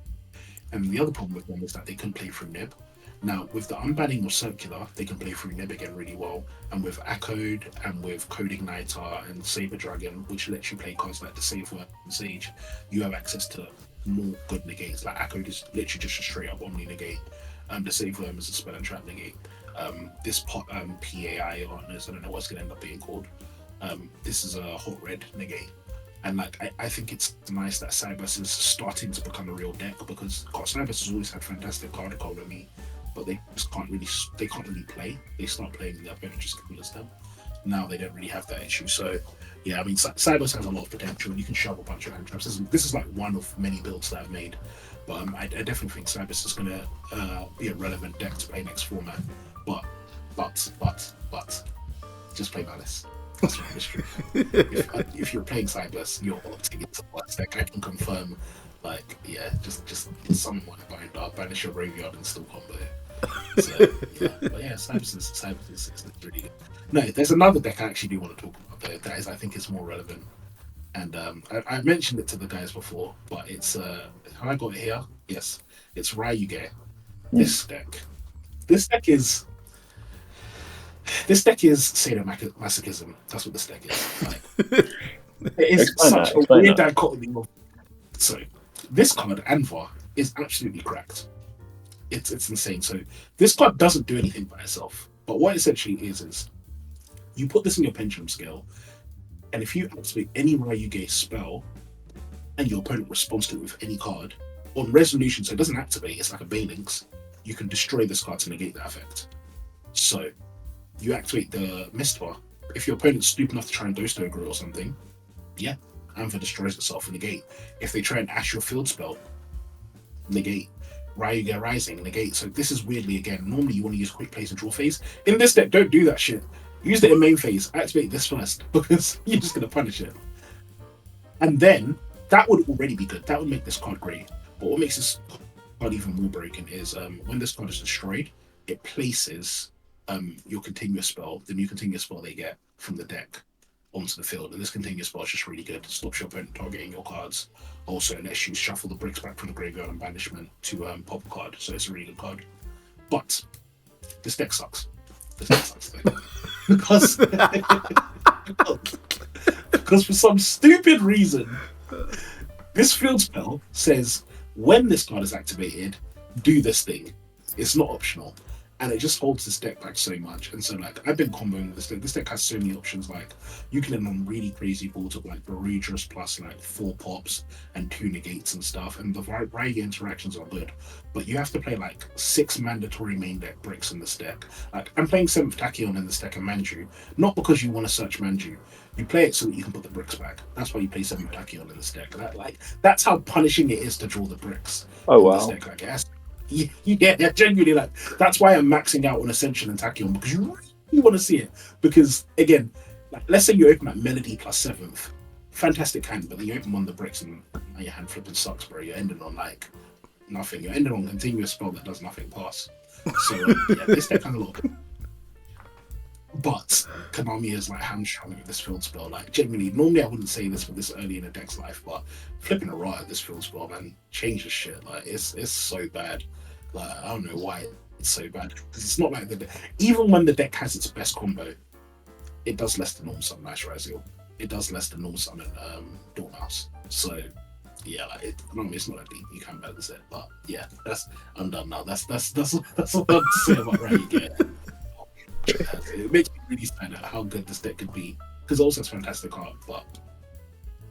And the other problem with them is that they couldn't play through Nib. Now, with the unbanning of Circular, they can play through Nib again really well. And with Accode and with Code Igniter and Saber Dragon, which lets you play cards like the Save Word and Sage, you have access to more good negates. Like Accode is literally just a straight up Omni negate. The Save Worm is a spell and trap negate. This PAI, or I don't know what's going to end up being called. This is a hot red negate. And like I think it's nice that Cybus is starting to become a real deck because Cybus has always had fantastic card economy, but they just can't really play. They start playing, the opponent just kills them. Now they don't really have that issue. So yeah, I mean Cybus has a lot of potential and you can shove a bunch of hand traps. This is like one of many builds that I've made. But I definitely think Cybus is gonna be a relevant deck to play next format. But just play Malice. That's my history. If you're playing Cybus, you're opting into Malice deck. I can confirm, like, yeah, just summon one binder, banish your graveyard, and still combo it. So yeah, but yeah, Cybus is really good. No, there's another deck I actually do want to talk about though. That is, I think, is more relevant. And I mentioned it to the guys before, but it's have I got it here? Yes, it's Ryug. This deck is sadomasochism. That's what this deck is. Like, it is such a weird dichotomy. So this card, Anvar, is absolutely cracked. It's insane. So this card doesn't do anything by itself. But what it essentially is you put this in your pendulum scale, and if you activate any Ryug spell, and your opponent responds to it with any card, on resolution, so it doesn't activate, it's like a Banlist, you can destroy this card to negate that effect. So you activate the Mistbar. If your opponent's stupid enough to try and Dose Ogre or something, yeah, Anvar destroys itself in negate. If they try and Ash your field spell, negate. Ryug Rising, negate. So this is weirdly, again, normally you want to use quick plays and draw phase. In this deck, don't do that shit. Use it in main phase, activate this first, because you're just going to punish it. And then, that would already be good. That would make this card great. But what makes this card even more broken is when this card is destroyed, it places your continuous spell, the new continuous spell they get from the deck, onto the field. And this continuous spell is just really good. It stops your opponent targeting your cards. Also, it lets you shuffle the bricks back from the graveyard and banishment to pop a card. So it's a really good card. But this deck sucks. This deck sucks though. because for some stupid reason, this field spell says when this card is activated, do this thing. It's not optional. And it just holds this deck back so much. And so, like, I've been comboing with this deck. This deck has so many options. Like, you can end on really crazy boards of, like, Baridras plus, like, 4 pops and 2 negates and stuff. And the Ryug interactions are good. But you have to play, like, 6 mandatory main deck bricks in this deck. Like, I'm playing 7th Tachyon in this deck and Manju. Not because you want to search Manju. You play it so that you can put the bricks back. That's why you play 7th Tachyon in this deck. That's how punishing it is to draw the bricks. Oh, wow. This deck. Like, Yeah, genuinely, like that's why I'm maxing out on Ascension and Tachyon, because you really want to see it. Because again, like let's say you open at Melody plus 7th, fantastic hand, but then you open one of the bricks and now your hand flipping sucks, bro. You're ending on like nothing. You're ending on continuous spell that does nothing pass. So yeah, this deck kind of look. But Konami is like hamstrung with this field spell. Like genuinely, normally I wouldn't say this for this early in a deck's life, but flipping a right at this field spell, man, changes shit. Like it's so bad. Like I don't know why it's so bad. Because it's not like even when the deck has its best combo, it does less than normal summon Nice Razil. It does less than normal summon Dormouse. So yeah, like it's not that deep. You can balance it, but yeah, I'm done now. That's all I have to say about Ryug. Yeah. It makes me really sad at how good this deck could be, because also it's fantastic art, but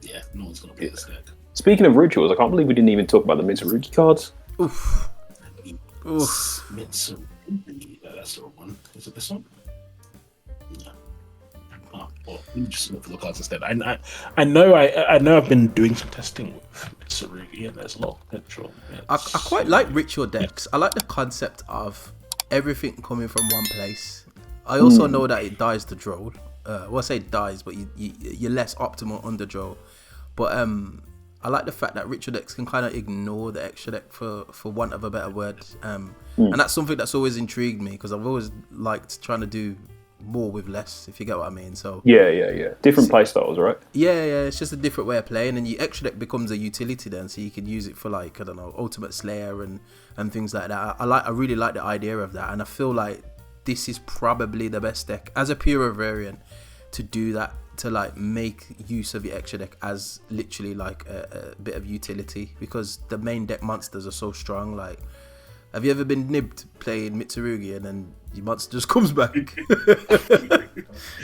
yeah, no one's gonna play this deck. Speaking of rituals, I can't believe we didn't even talk about the Mitsurugi cards. Oof. Mitsurugi, that's the wrong one. Is it this one? No. Oh, well, let me just look for the cards instead. I know I've been doing some testing with Mitsurugi, and there's a lot of potential. I quite like ritual decks. I like the concept of everything coming from one place. I also know that it dies the draw. Well, I say dies, but you're less optimal under draw. But I like the fact that ritual decks can kind of ignore the extra deck, for want of a better word. And that's something that's always intrigued me, because I've always liked trying to do more with less, if you get what I mean. So yeah. Different play styles, right? Yeah. It's just a different way of playing, and your extra deck becomes a utility then, so you can use it for like, I don't know, Ultimate Slayer and things like that. I really like the idea of that, and I feel like this is probably the best deck as a pure variant to do that, to like make use of your extra deck as literally like a bit of utility, because the main deck monsters are so strong. Like, have you ever been nibbed playing Mitsurugi and then your monster just comes back and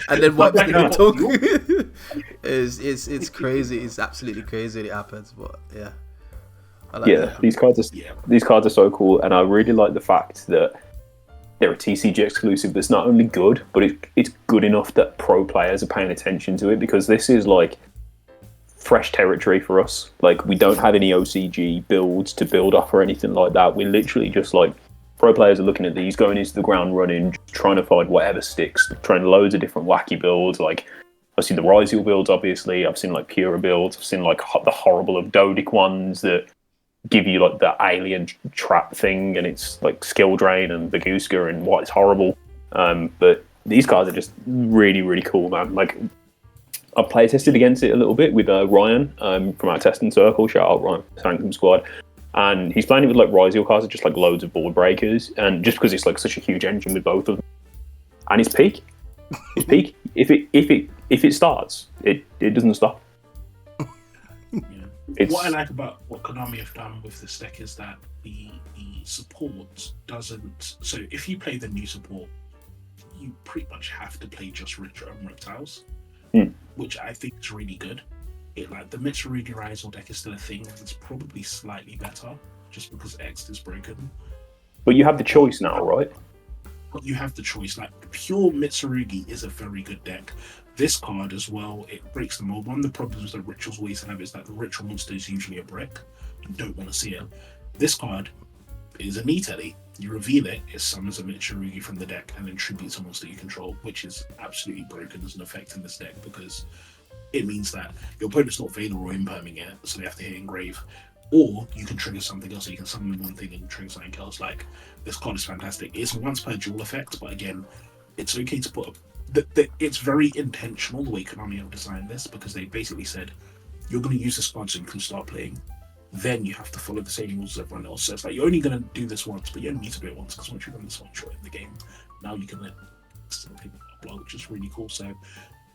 then wipes the token? It's crazy. It's absolutely crazy when it happens. But yeah, I like that. These cards are so cool, and I really like the fact that they're a TCG exclusive that's not only good, but it's good enough that pro players are paying attention to it, because this is like fresh territory for us. Like, we don't have any OCG builds to build off or anything like that. We're literally just like, pro players are looking at these, going into the ground running, trying to find whatever sticks, trying loads of different wacky builds. Like, I've seen the Ryug builds, obviously. I've seen like Pura builds. I've seen like the horrible of Dodic ones that give you like the alien trap thing, and it's like skill drain and Baguska and what is horrible. But these cards are just really, really cool, man. Like, I've play tested against it a little bit with Ryan from our testing circle. Shout out Ryan, Sanctum Squad. And he's playing it with like Ryzel cards, just like loads of board breakers, and just because it's like such a huge engine with both of them. And it's peak. It's peak. If it starts, it doesn't stop. What I like about what Konami have done with this deck is that the support doesn't. So if you play the new support, you pretty much have to play just reptiles, which I think is really good. Like the Mitsurugi Ryzel deck is still a thing, and it's probably slightly better just because X is broken. But you have the choice now, right? But you have the choice. Like, pure Mitsurugi is a very good deck. This card as well, it breaks the mold. One of the problems that rituals always have is that the ritual monster is usually a brick. You don't want to see it. This card is a Nitelli. You reveal it, it summons a Mitsurugi from the deck and then tributes a monster you control, which is absolutely broken as an effect in this deck, because it means that your opponent's not Veiler or imperming it, so they have to hit Engrave. Or you can trigger something else, so you can summon one thing and trigger something else. Like, this card is fantastic. It's once per duel effect, but again, it's okay to put it's very intentional the way Konami have designed this, because they basically said, you're going to use this card so you can start playing. Then you have to follow the same rules as everyone else. So it's like, you're only going to do this once, but you only need to do it once, because once you've done this one shot in the game, now you can still pick it up, which is really cool. So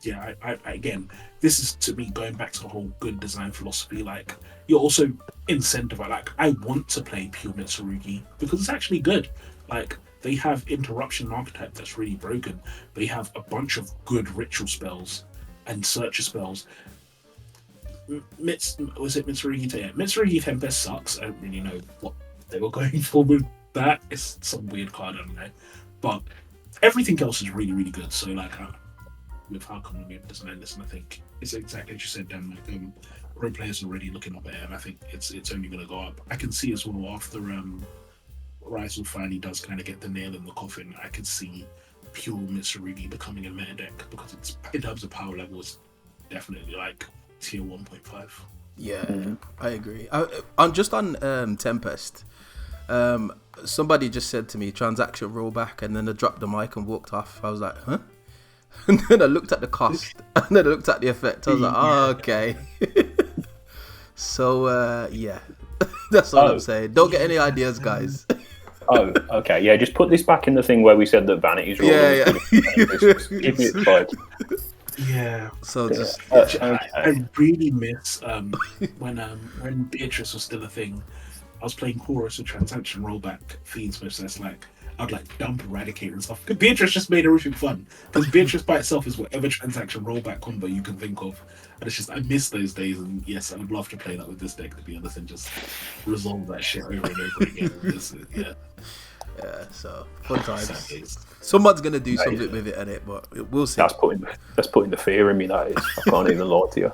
yeah, I again, this is to me going back to the whole good design philosophy. Like, you're also incentivized. Like, I want to play pure Mitsurugi because it's actually good. Like, they have Interruption Archetype that's really broken. They have a bunch of good ritual spells and searcher spells. Was it Mitsurugi? Yeah, Mitsurugi Tempest sucks. I don't really know what they were going for with that. It's some weird card, I don't know. But everything else is really, really good. So, like, with how Konami have designed this, and I think it's exactly as you said, Dan. Like, pro players are already looking up at it, and I think it's only going to go up. I can see as well after Rise finally does kind of get the nail in the coffin, I could see pure Mitsurugi becoming a meta deck because it's in terms of power levels, definitely like tier 1.5. Yeah, I agree. I'm just on Tempest. Somebody just said to me transaction rollback, and then I dropped the mic and walked off. I was like, huh? And then I looked at the cost, and then I looked at the effect. I was like, oh, okay. So yeah, that's all I'm saying. Don't get any ideas, guys. Oh, okay. Yeah, just put this back in the thing where we said that Vanity's rolling. Yeah. Just give me a try. Yeah. So just I really miss when Beatrice was still a thing. I was playing Horus with transaction rollback feeds, which that's like I'd like dump Eradicator and stuff. Beatrice just made everything fun because Beatrice by itself is whatever transaction rollback combo you can think of, and it's just I miss those days. And yes, I'd love to play that with this deck to be honest and just resolve that shit over and over again. Yeah. Yeah, so fun times. Someone's gonna do something with it, innit? But we'll see. That's putting the fear in me. That is. I can't even lie to you.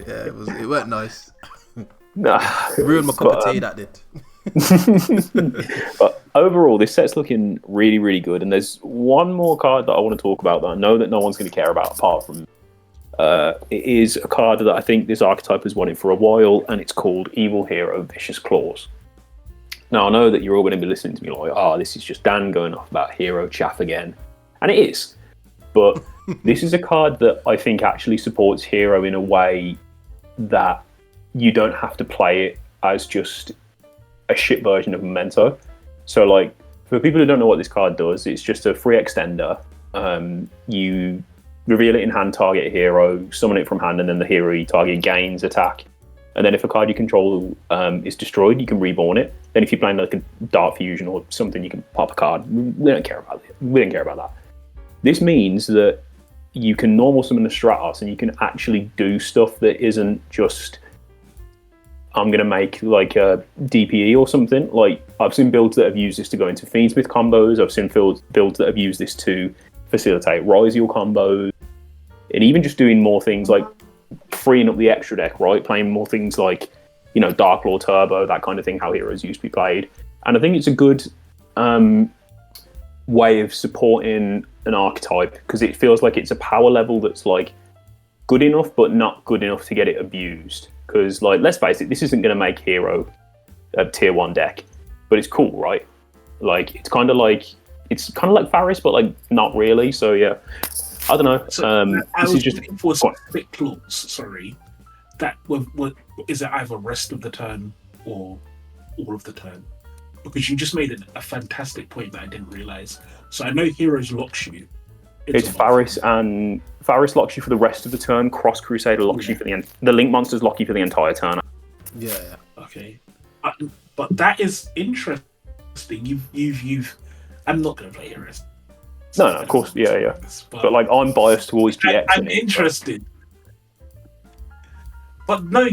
Yeah, it weren't nice. Nah, It ruined my cup of tea. That did. But overall, this set's looking really, really good. And there's one more card that I want to talk about that I know that no one's going to care about apart from. It is a card that I think this archetype has wanted for a while, and it's called Evil Hero Vicious Claws. Now, I know that you're all going to be listening to me like, this is just Dan going off about hero chaff again. And it is. But this is a card that I think actually supports hero in a way that you don't have to play it as just a shit version of Memento. So, like, for people who don't know what this card does, it's just a free extender. You reveal it in hand, target a hero, summon it from hand, and then the hero you target gains attack. And then if a card you control is destroyed, you can reborn it. Then if you're playing like a Dark Fusion or something, you can pop a card. We don't care about it. We don't care about that. This means that you can normal summon the Stratos and you can actually do stuff that isn't just, I'm going to make like a DPE or something. Like, I've seen builds that have used this to go into Fiendsmith combos. I've seen builds that have used this to facilitate Rise combos. And even just doing more things like freeing up the extra deck, right? Playing more things like, Dark Lord Turbo, that kind of thing, how heroes used to be played. And I think it's a good way of supporting an archetype because it feels like it's a power level that's like good enough, but not good enough to get it abused. Because, like, let's face it, this isn't going to make hero a tier 1 deck, but it's cool, right? Like, it's kind of like Faris, but like not really. So yeah, I don't know. So, I was just looking for specific clause. Sorry, that is it either rest of the turn or all of the turn? Because you just made a fantastic point that I didn't realize. So I know Heroes locks you. It's Faris, and Faris locks you for the rest of the turn. Cross Crusader locks you for the end. The Link monsters lock you for the entire turn. Yeah. Okay. But that is interesting. You've. I'm not going to play Heroes. No, of course, yeah. But like, I'm biased towards GX. I'm interested. But no,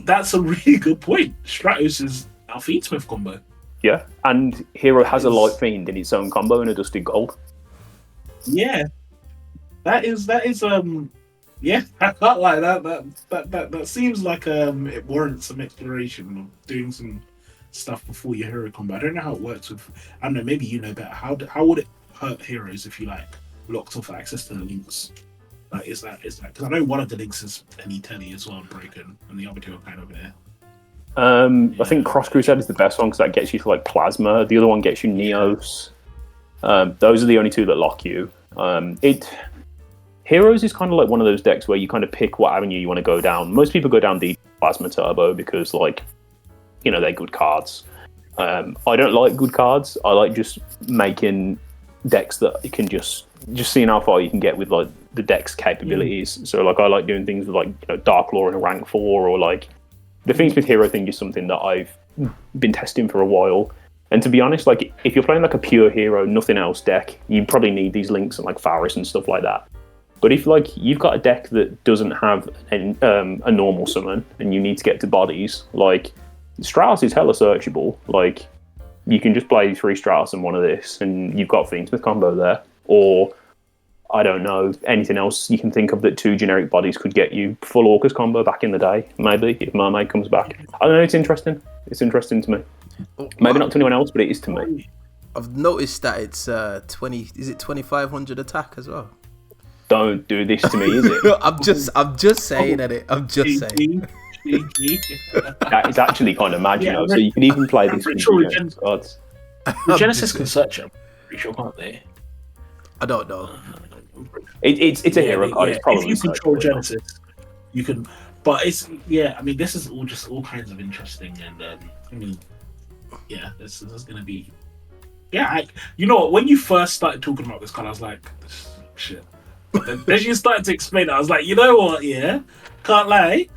that's a really good point. Stratos is our Fiendsmith combo. Yeah, and Hero has a Light Fiend in its own combo and a Dusted Gold. Yeah. That is yeah, I can't lie, that seems like it warrants some exploration of doing some stuff before your hero combo. I don't know how it works with, I don't know, maybe you know better. How would it hurt heroes if you like locked off access to the links? Like, is that because I know one of the links is any telly as well, broken, and the other two are kind of there. I think Cross Crusade is the best one because that gets you to like Plasma. The other one gets you Neos. Those are the only two that lock you. Heroes is kind of like one of those decks where you kind of pick what avenue you want to go down. Most people go down the Plasma Turbo because, like, they're good cards. I don't like good cards. I like just making decks that you can just seeing how far you can get with like the deck's capabilities. So like, I like doing things with like Dark Lore in a rank 4, or like the Fiendsmith hero thing is something that I've been testing for a while. And to be honest, like, if you're playing like a pure hero, nothing else deck, you probably need these links and like Faris and stuff like that. But if like you've got a deck that doesn't have a normal summon and you need to get to bodies, like Stratos is hella searchable. Like, you can just play 3 Stratos and one of this, and you've got Fiendsmith combo there. Or I don't know, anything else you can think of that 2 generic bodies could get you. Full Orcus combo back in the day, maybe, if Mermaid comes back. I don't know, it's interesting. It's interesting to me. Maybe not to anyone else, but it is to me. I've noticed that it's 20. Is it 2,500 attack as well? Don't do this to me, is it? I'm just saying at it. I'm just saying. That is actually kind of mad, you know. So you can even play this with Regenesis cards. Regenesis can search them. Pretty sure, can't they? I don't know. It's a hero card. It's probably if you control Genesis, you can. But it's I mean, this is all kinds of interesting, and I mean, this is going to be. Yeah, you know what? When you first started talking about this card, I was like, this shit. But then as you started to explain it, I was like, you know what? Yeah, can't lie.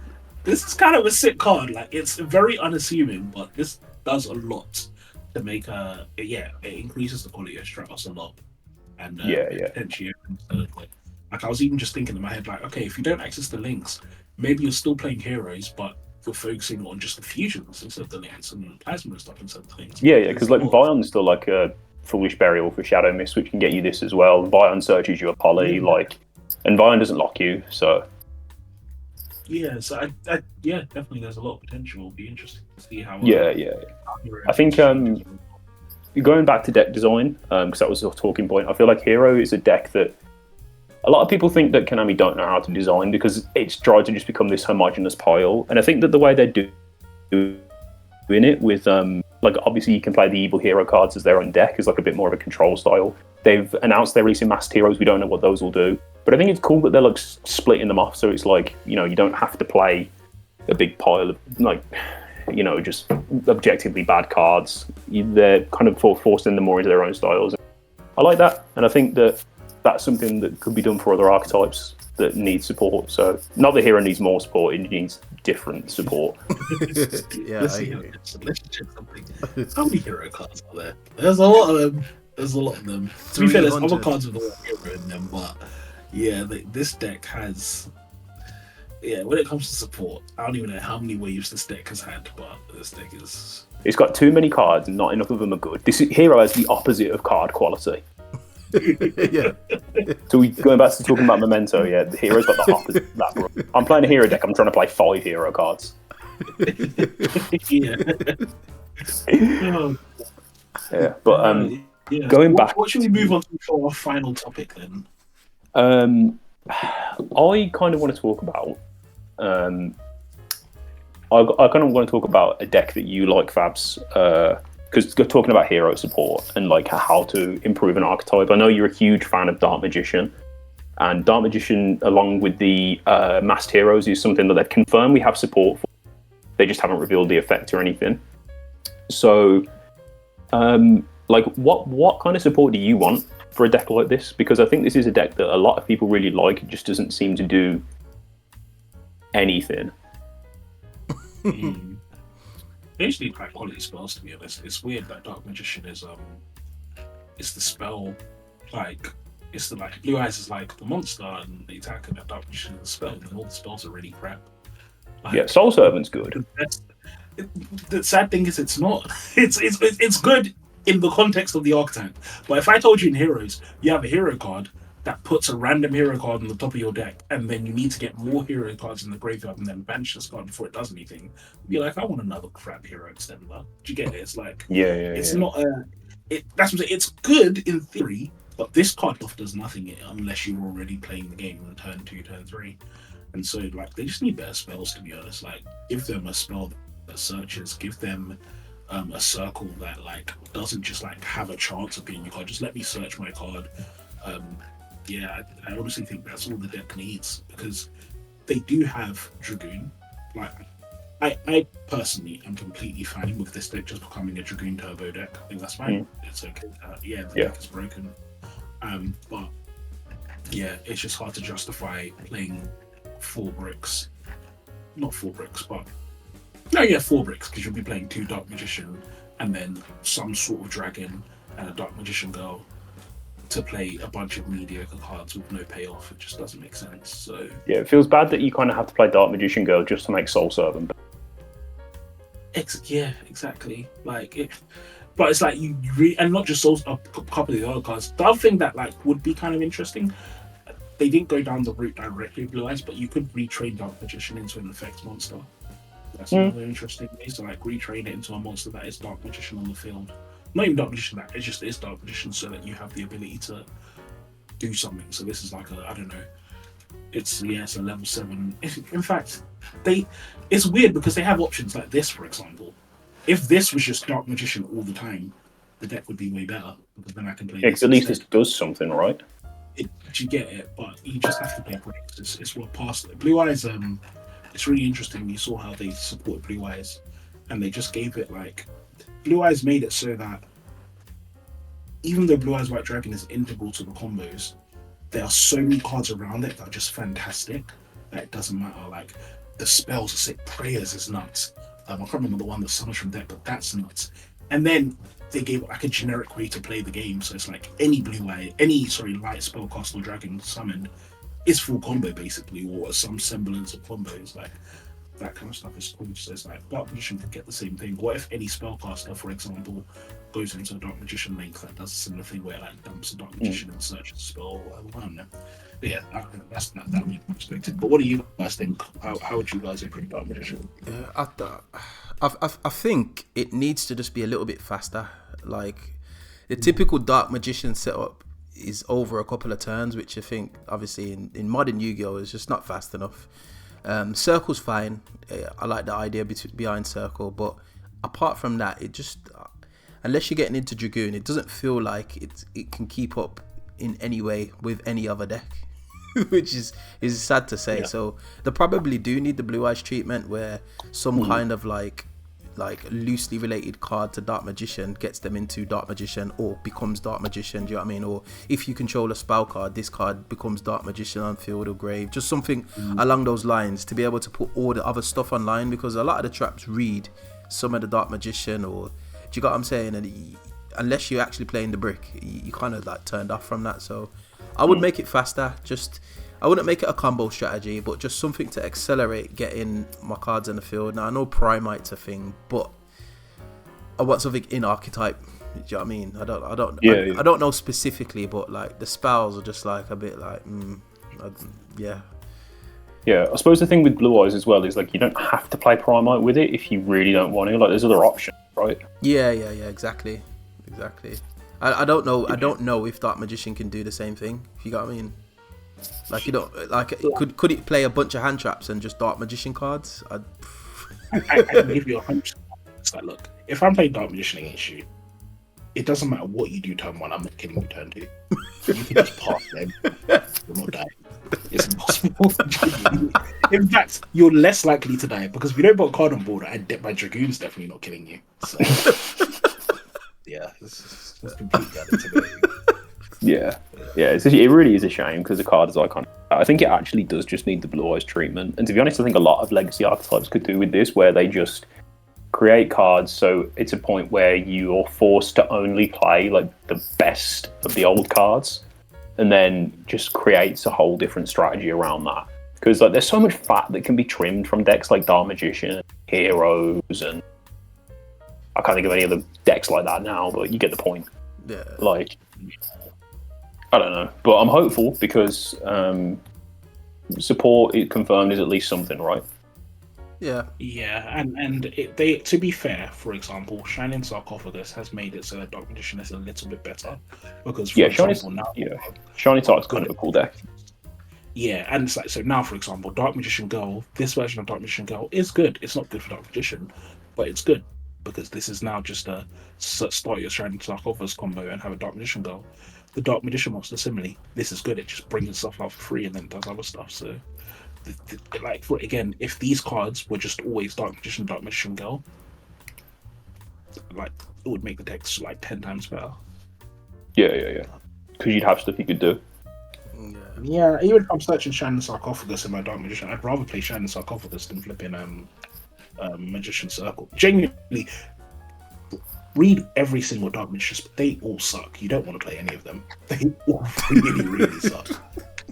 This is kind of a sick card. Like, it's very unassuming, but this does a lot to make it increases the quality of Stratos a lot. And potentially, like I was even just thinking in my head, like, okay, if you don't access the links, maybe you're still playing heroes, but you're focusing on just the fusions instead of the links and plasma and stuff instead of things. Yeah, because like Vion's still like a foolish burial for Shadow Mist, which can get you this as well. Vion searches you a poly, and Vion doesn't lock you, so. Yeah, so I definitely there's a lot of potential. It'll be interesting to see how. I think going back to deck design, because that was a talking point. I feel like Hero is a deck that a lot of people think that Konami don't know how to design because it's tried to just become this homogenous pile. And I think that the way they're doing it with like obviously you can play the evil hero cards as their own deck is like a bit more of a control style. They've announced they're releasing masked heroes. We don't know what those will do, but I think it's cool that they're like splitting them off. So it's like, you know, you don't have to play a big pile of like, you know, just objectively bad cards. They're kind of forcing them more into their own styles. I like that, and I think that that's something that could be done for other archetypes that need support. So not that hero needs more support; it needs different support. Let's check something. How many hero cards are there? There's a lot of them. To be fair, there's other cards with a lot of hero in them, but this deck has. Yeah, when it comes to support, I don't even know how many waves this deck has had, but this deck is. It's got too many cards, and not enough of them are good. This hero has the opposite of card quality. Yeah. So we going back to talking about Memento. Yeah, the hero's got the opposite of that. Bro. I'm playing a hero deck. I'm trying to play 5 hero cards. But going back. What should we move on to for our final topic then? I kind of want to talk about. I kind of want to talk about a deck that you like, Fabs, because talking about hero support and like how to improve an archetype. I know you're a huge fan of Dark Magician, and Dark Magician, along with the masked heroes, is something that they've confirmed we have support for. They just haven't revealed the effect or anything. So, like, what kind of support do you want for a deck like this? Because I think this is a deck that a lot of people really like. It just doesn't seem to do anything. Basically, quite quality spells, to be honest. It's weird that Dark Magician is it's the spell, like it's the like Blue Eyes is like the monster and the attack, and Dark Magician is the spell, and all the spells are really crap. Like, Soul Servant's good. The sad thing is, it's not. It's good in the context of the archetype. But if I told you in Heroes, you have a hero card that puts a random hero card on the top of your deck, and then you need to get more hero cards in the graveyard and then banish this card before it does anything, you'd be like, I want another crap hero extender. Do you get it? It's like, it's not a. That's what I'm saying. It's good in theory, but this card buff does nothing unless you're already playing the game on turn 2, turn 3. And so, like, they just need better spells, to be honest. Like, give them a spell that searches, give them a circle that, like, doesn't just, like, have a chance of being your card. Just let me search my card. I honestly think that's all the deck needs, because they do have Dragoon. Like, I personally am completely fine with this deck just becoming a Dragoon turbo deck. I think that's fine. It's okay. The deck is broken. But yeah, it's just hard to justify playing 4 bricks. Not 4 bricks, but 4 bricks, because you'll be playing 2 Dark Magician and then some sort of dragon and a Dark Magician girl to play a bunch of mediocre cards with no payoff. It just doesn't make sense. So yeah, it feels bad that you kind of have to play Dark Magician girl just to make Soul Servant. Yeah, exactly. Like but it's like and not just Souls, a couple of the other cards. The other thing that like would be kind of interesting, they didn't go down the route directly with Blue Eyes, but you could retrain Dark Magician into an effects monster. That's another interesting way to like retrain it into a monster that is Dark Magician on the field. Not even Dark Magician, that it just is Dark Magician, so that you have the ability to do something. So this is like I don't know. It's a level 7. In fact, it's weird because they have options like this, for example. If this was just Dark Magician all the time, the deck would be way better because then I can play. Yeah, because at least it does something, right? You get it, but you just have to play breaks. It's what past Blue Eyes. It's really interesting. You saw how they supported Blue Eyes, and they just gave it like Blue Eyes made it so that even though Blue Eyes White Dragon is integral to the combos, there are so many cards around it that are just fantastic that it doesn't matter. Like the spells are sick, prayers is nuts. I can't remember the one that summons from deck, but that's nuts. And then they gave it like a generic way to play the game, so it's like any light spellcast or dragon summoned is full combo basically, or some semblance of combos. Like that kind of stuff is cool. So it's like Dark Magician could get the same thing. What if any spellcaster, for example, goes into a Dark Magician link that does a similar thing where it like dumps a Dark Magician and searches a spell or whatever? I don't know. But yeah, that's not that really perspective. But what do you guys think? How would you guys improve Dark Magician? I think it needs to just be a little bit faster. Like the typical Dark Magician setup is over a couple of turns, which I think obviously in modern Yu-Gi-Oh is just not fast enough. Circle's fine. I like the idea behind Circle, but apart from that, it just unless you're getting into Dragoon, it doesn't feel like it can keep up in any way with any other deck. Which is sad to say. Yeah. So they probably do need the Blue Eyes treatment where some kind of like loosely related card to Dark Magician gets them into Dark Magician or becomes Dark Magician, do you know what I mean? Or if you control a spell card, this card becomes Dark Magician on field or grave. Just something along those lines to be able to put all the other stuff online, because a lot of the traps read some of the Dark Magician, or do you got what I'm saying? And unless you're actually playing the brick, you kind of like turned off from that. So I would make it faster. I wouldn't make it a combo strategy, but just something to accelerate getting my cards in the field. Now I know Primite's a thing, but I want something in archetype. Do you know what I mean? I don't know specifically, but like the spells are just like a bit like, yeah. Yeah, I suppose the thing with Blue Eyes as well is like you don't have to play Primite with it if you really don't want to. Like there's other options, right? Yeah, exactly. I don't know. I don't know if Dark Magician can do the same thing. If you got what I mean. Like you don't like could it play a bunch of hand traps and just Dark Magician cards? I can give you 100%. It's like, look, if I'm playing Dark Magician against you, it doesn't matter what you do turn 1. I'm not killing you turn 2. You can just pass them. You're not dying. It's impossible. In fact, you're less likely to die because if you don't put a card on board, my Dragoon's definitely not killing you. So yeah, it's completely unintimidating. Yeah, it really is a shame because the card is iconic. I think it actually does just need the Blue Eyes treatment. And to be honest, I think a lot of legacy archetypes could do with this, where they just create cards so it's a point where you're forced to only play like the best of the old cards, and then just creates a whole different strategy around that. Because like there's so much fat that can be trimmed from decks like Dark Magician, Heroes, and I can't think of any other decks like that now, but you get the point. Yeah. Like, I don't know, but I'm hopeful because support it confirmed is at least something, right? Yeah, and they to be fair, for example, Shining Sarcophagus has made it so that Dark Magician is a little bit better because Shining Sarc's kind of a cool deck. Yeah, and it's like so now, for example, Dark Magician Girl, this version of Dark Magician Girl is good. It's not good for Dark Magician, but it's good because this is now just a start your Shining Sarcophagus combo and have a Dark Magician Girl. The Dark Magician monster similarly, this is good. It just brings stuff out for free and then does other stuff. So, if these cards were just always Dark Magician Girl, like it would make the decks like 10 times better. Yeah. Because you'd have stuff you could do. Yeah, even if I'm searching Shining Sarcophagus in my Dark Magician, I'd rather play Shining Sarcophagus than flipping Magician Circle. Genuinely. Read every single Dark Magician, but they all suck. You don't want to play any of them. They all really suck.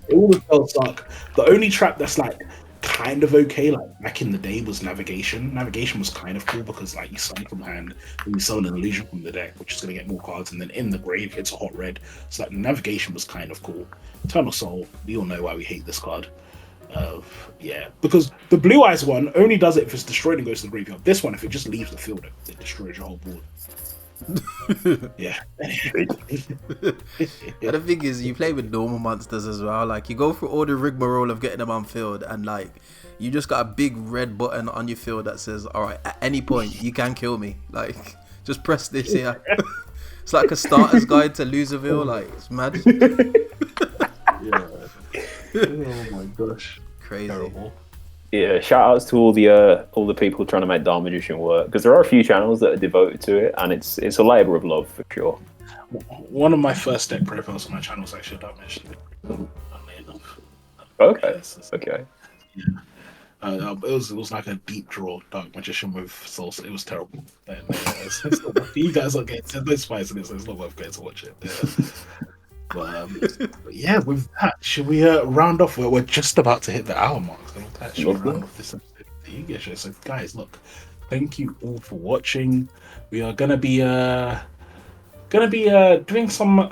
They all suck. The only trap that's like kind of okay, like back in the day, was Navigation. Navigation was kind of cool because like you summon from hand and you summon an illusion from the deck, which is going to get more cards, and then in the grave it's a hot red. So like Navigation was kind of cool. Eternal Soul, we all know why we hate this card. Yeah, because the Blue Eyes one only does it if it's destroyed and goes to the graveyard. This one, if it just leaves the field, it destroys your whole board. Yeah. And the thing is, you play with normal monsters as well. Like, you go through all the rigmarole of getting them on field, and like, you just got a big red button on your field that says, "All right, at any point you can kill me. Like, just press this here." It's like a starter's guide to Loserville. Like, it's mad. Yeah. Oh my gosh. Crazy. Terrible. Yeah, shout outs to all the people trying to make Dark Magician work, because there are a few channels that are devoted to it, and it's a labour of love for sure. One of my first deck profiles on my channel is actually Dark Magician. Funnily enough. Okay. Okay. Yeah. It was like a deep draw Dark Magician with Source. It was terrible. And, you guys are getting no spice in it, so it's not worth going to watch it. Yeah. But yeah, with that, should we round off? We're just about to hit the hour mark. So with that, should we round off this episode of the Yu-Gi-Oh show? So guys, look, thank you all for watching. We are gonna be doing some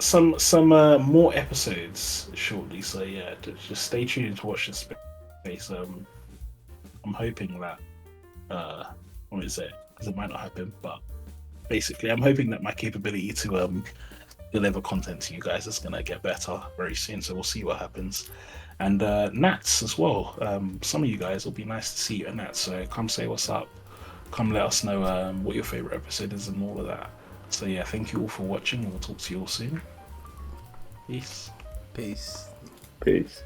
more episodes shortly. So yeah, just stay tuned to watch this space. I'm hoping that what is it? Because it might not happen, but basically, I'm hoping that my capability to deliver content to you guys is gonna get better very soon. So we'll see what happens. And Nats as well. Some of you guys, will be nice to see you at Nats. So come say what's up. Come let us know what your favorite episode is and all of that. So yeah, thank you all for watching, and we'll talk to you all soon. Peace. Peace. Peace.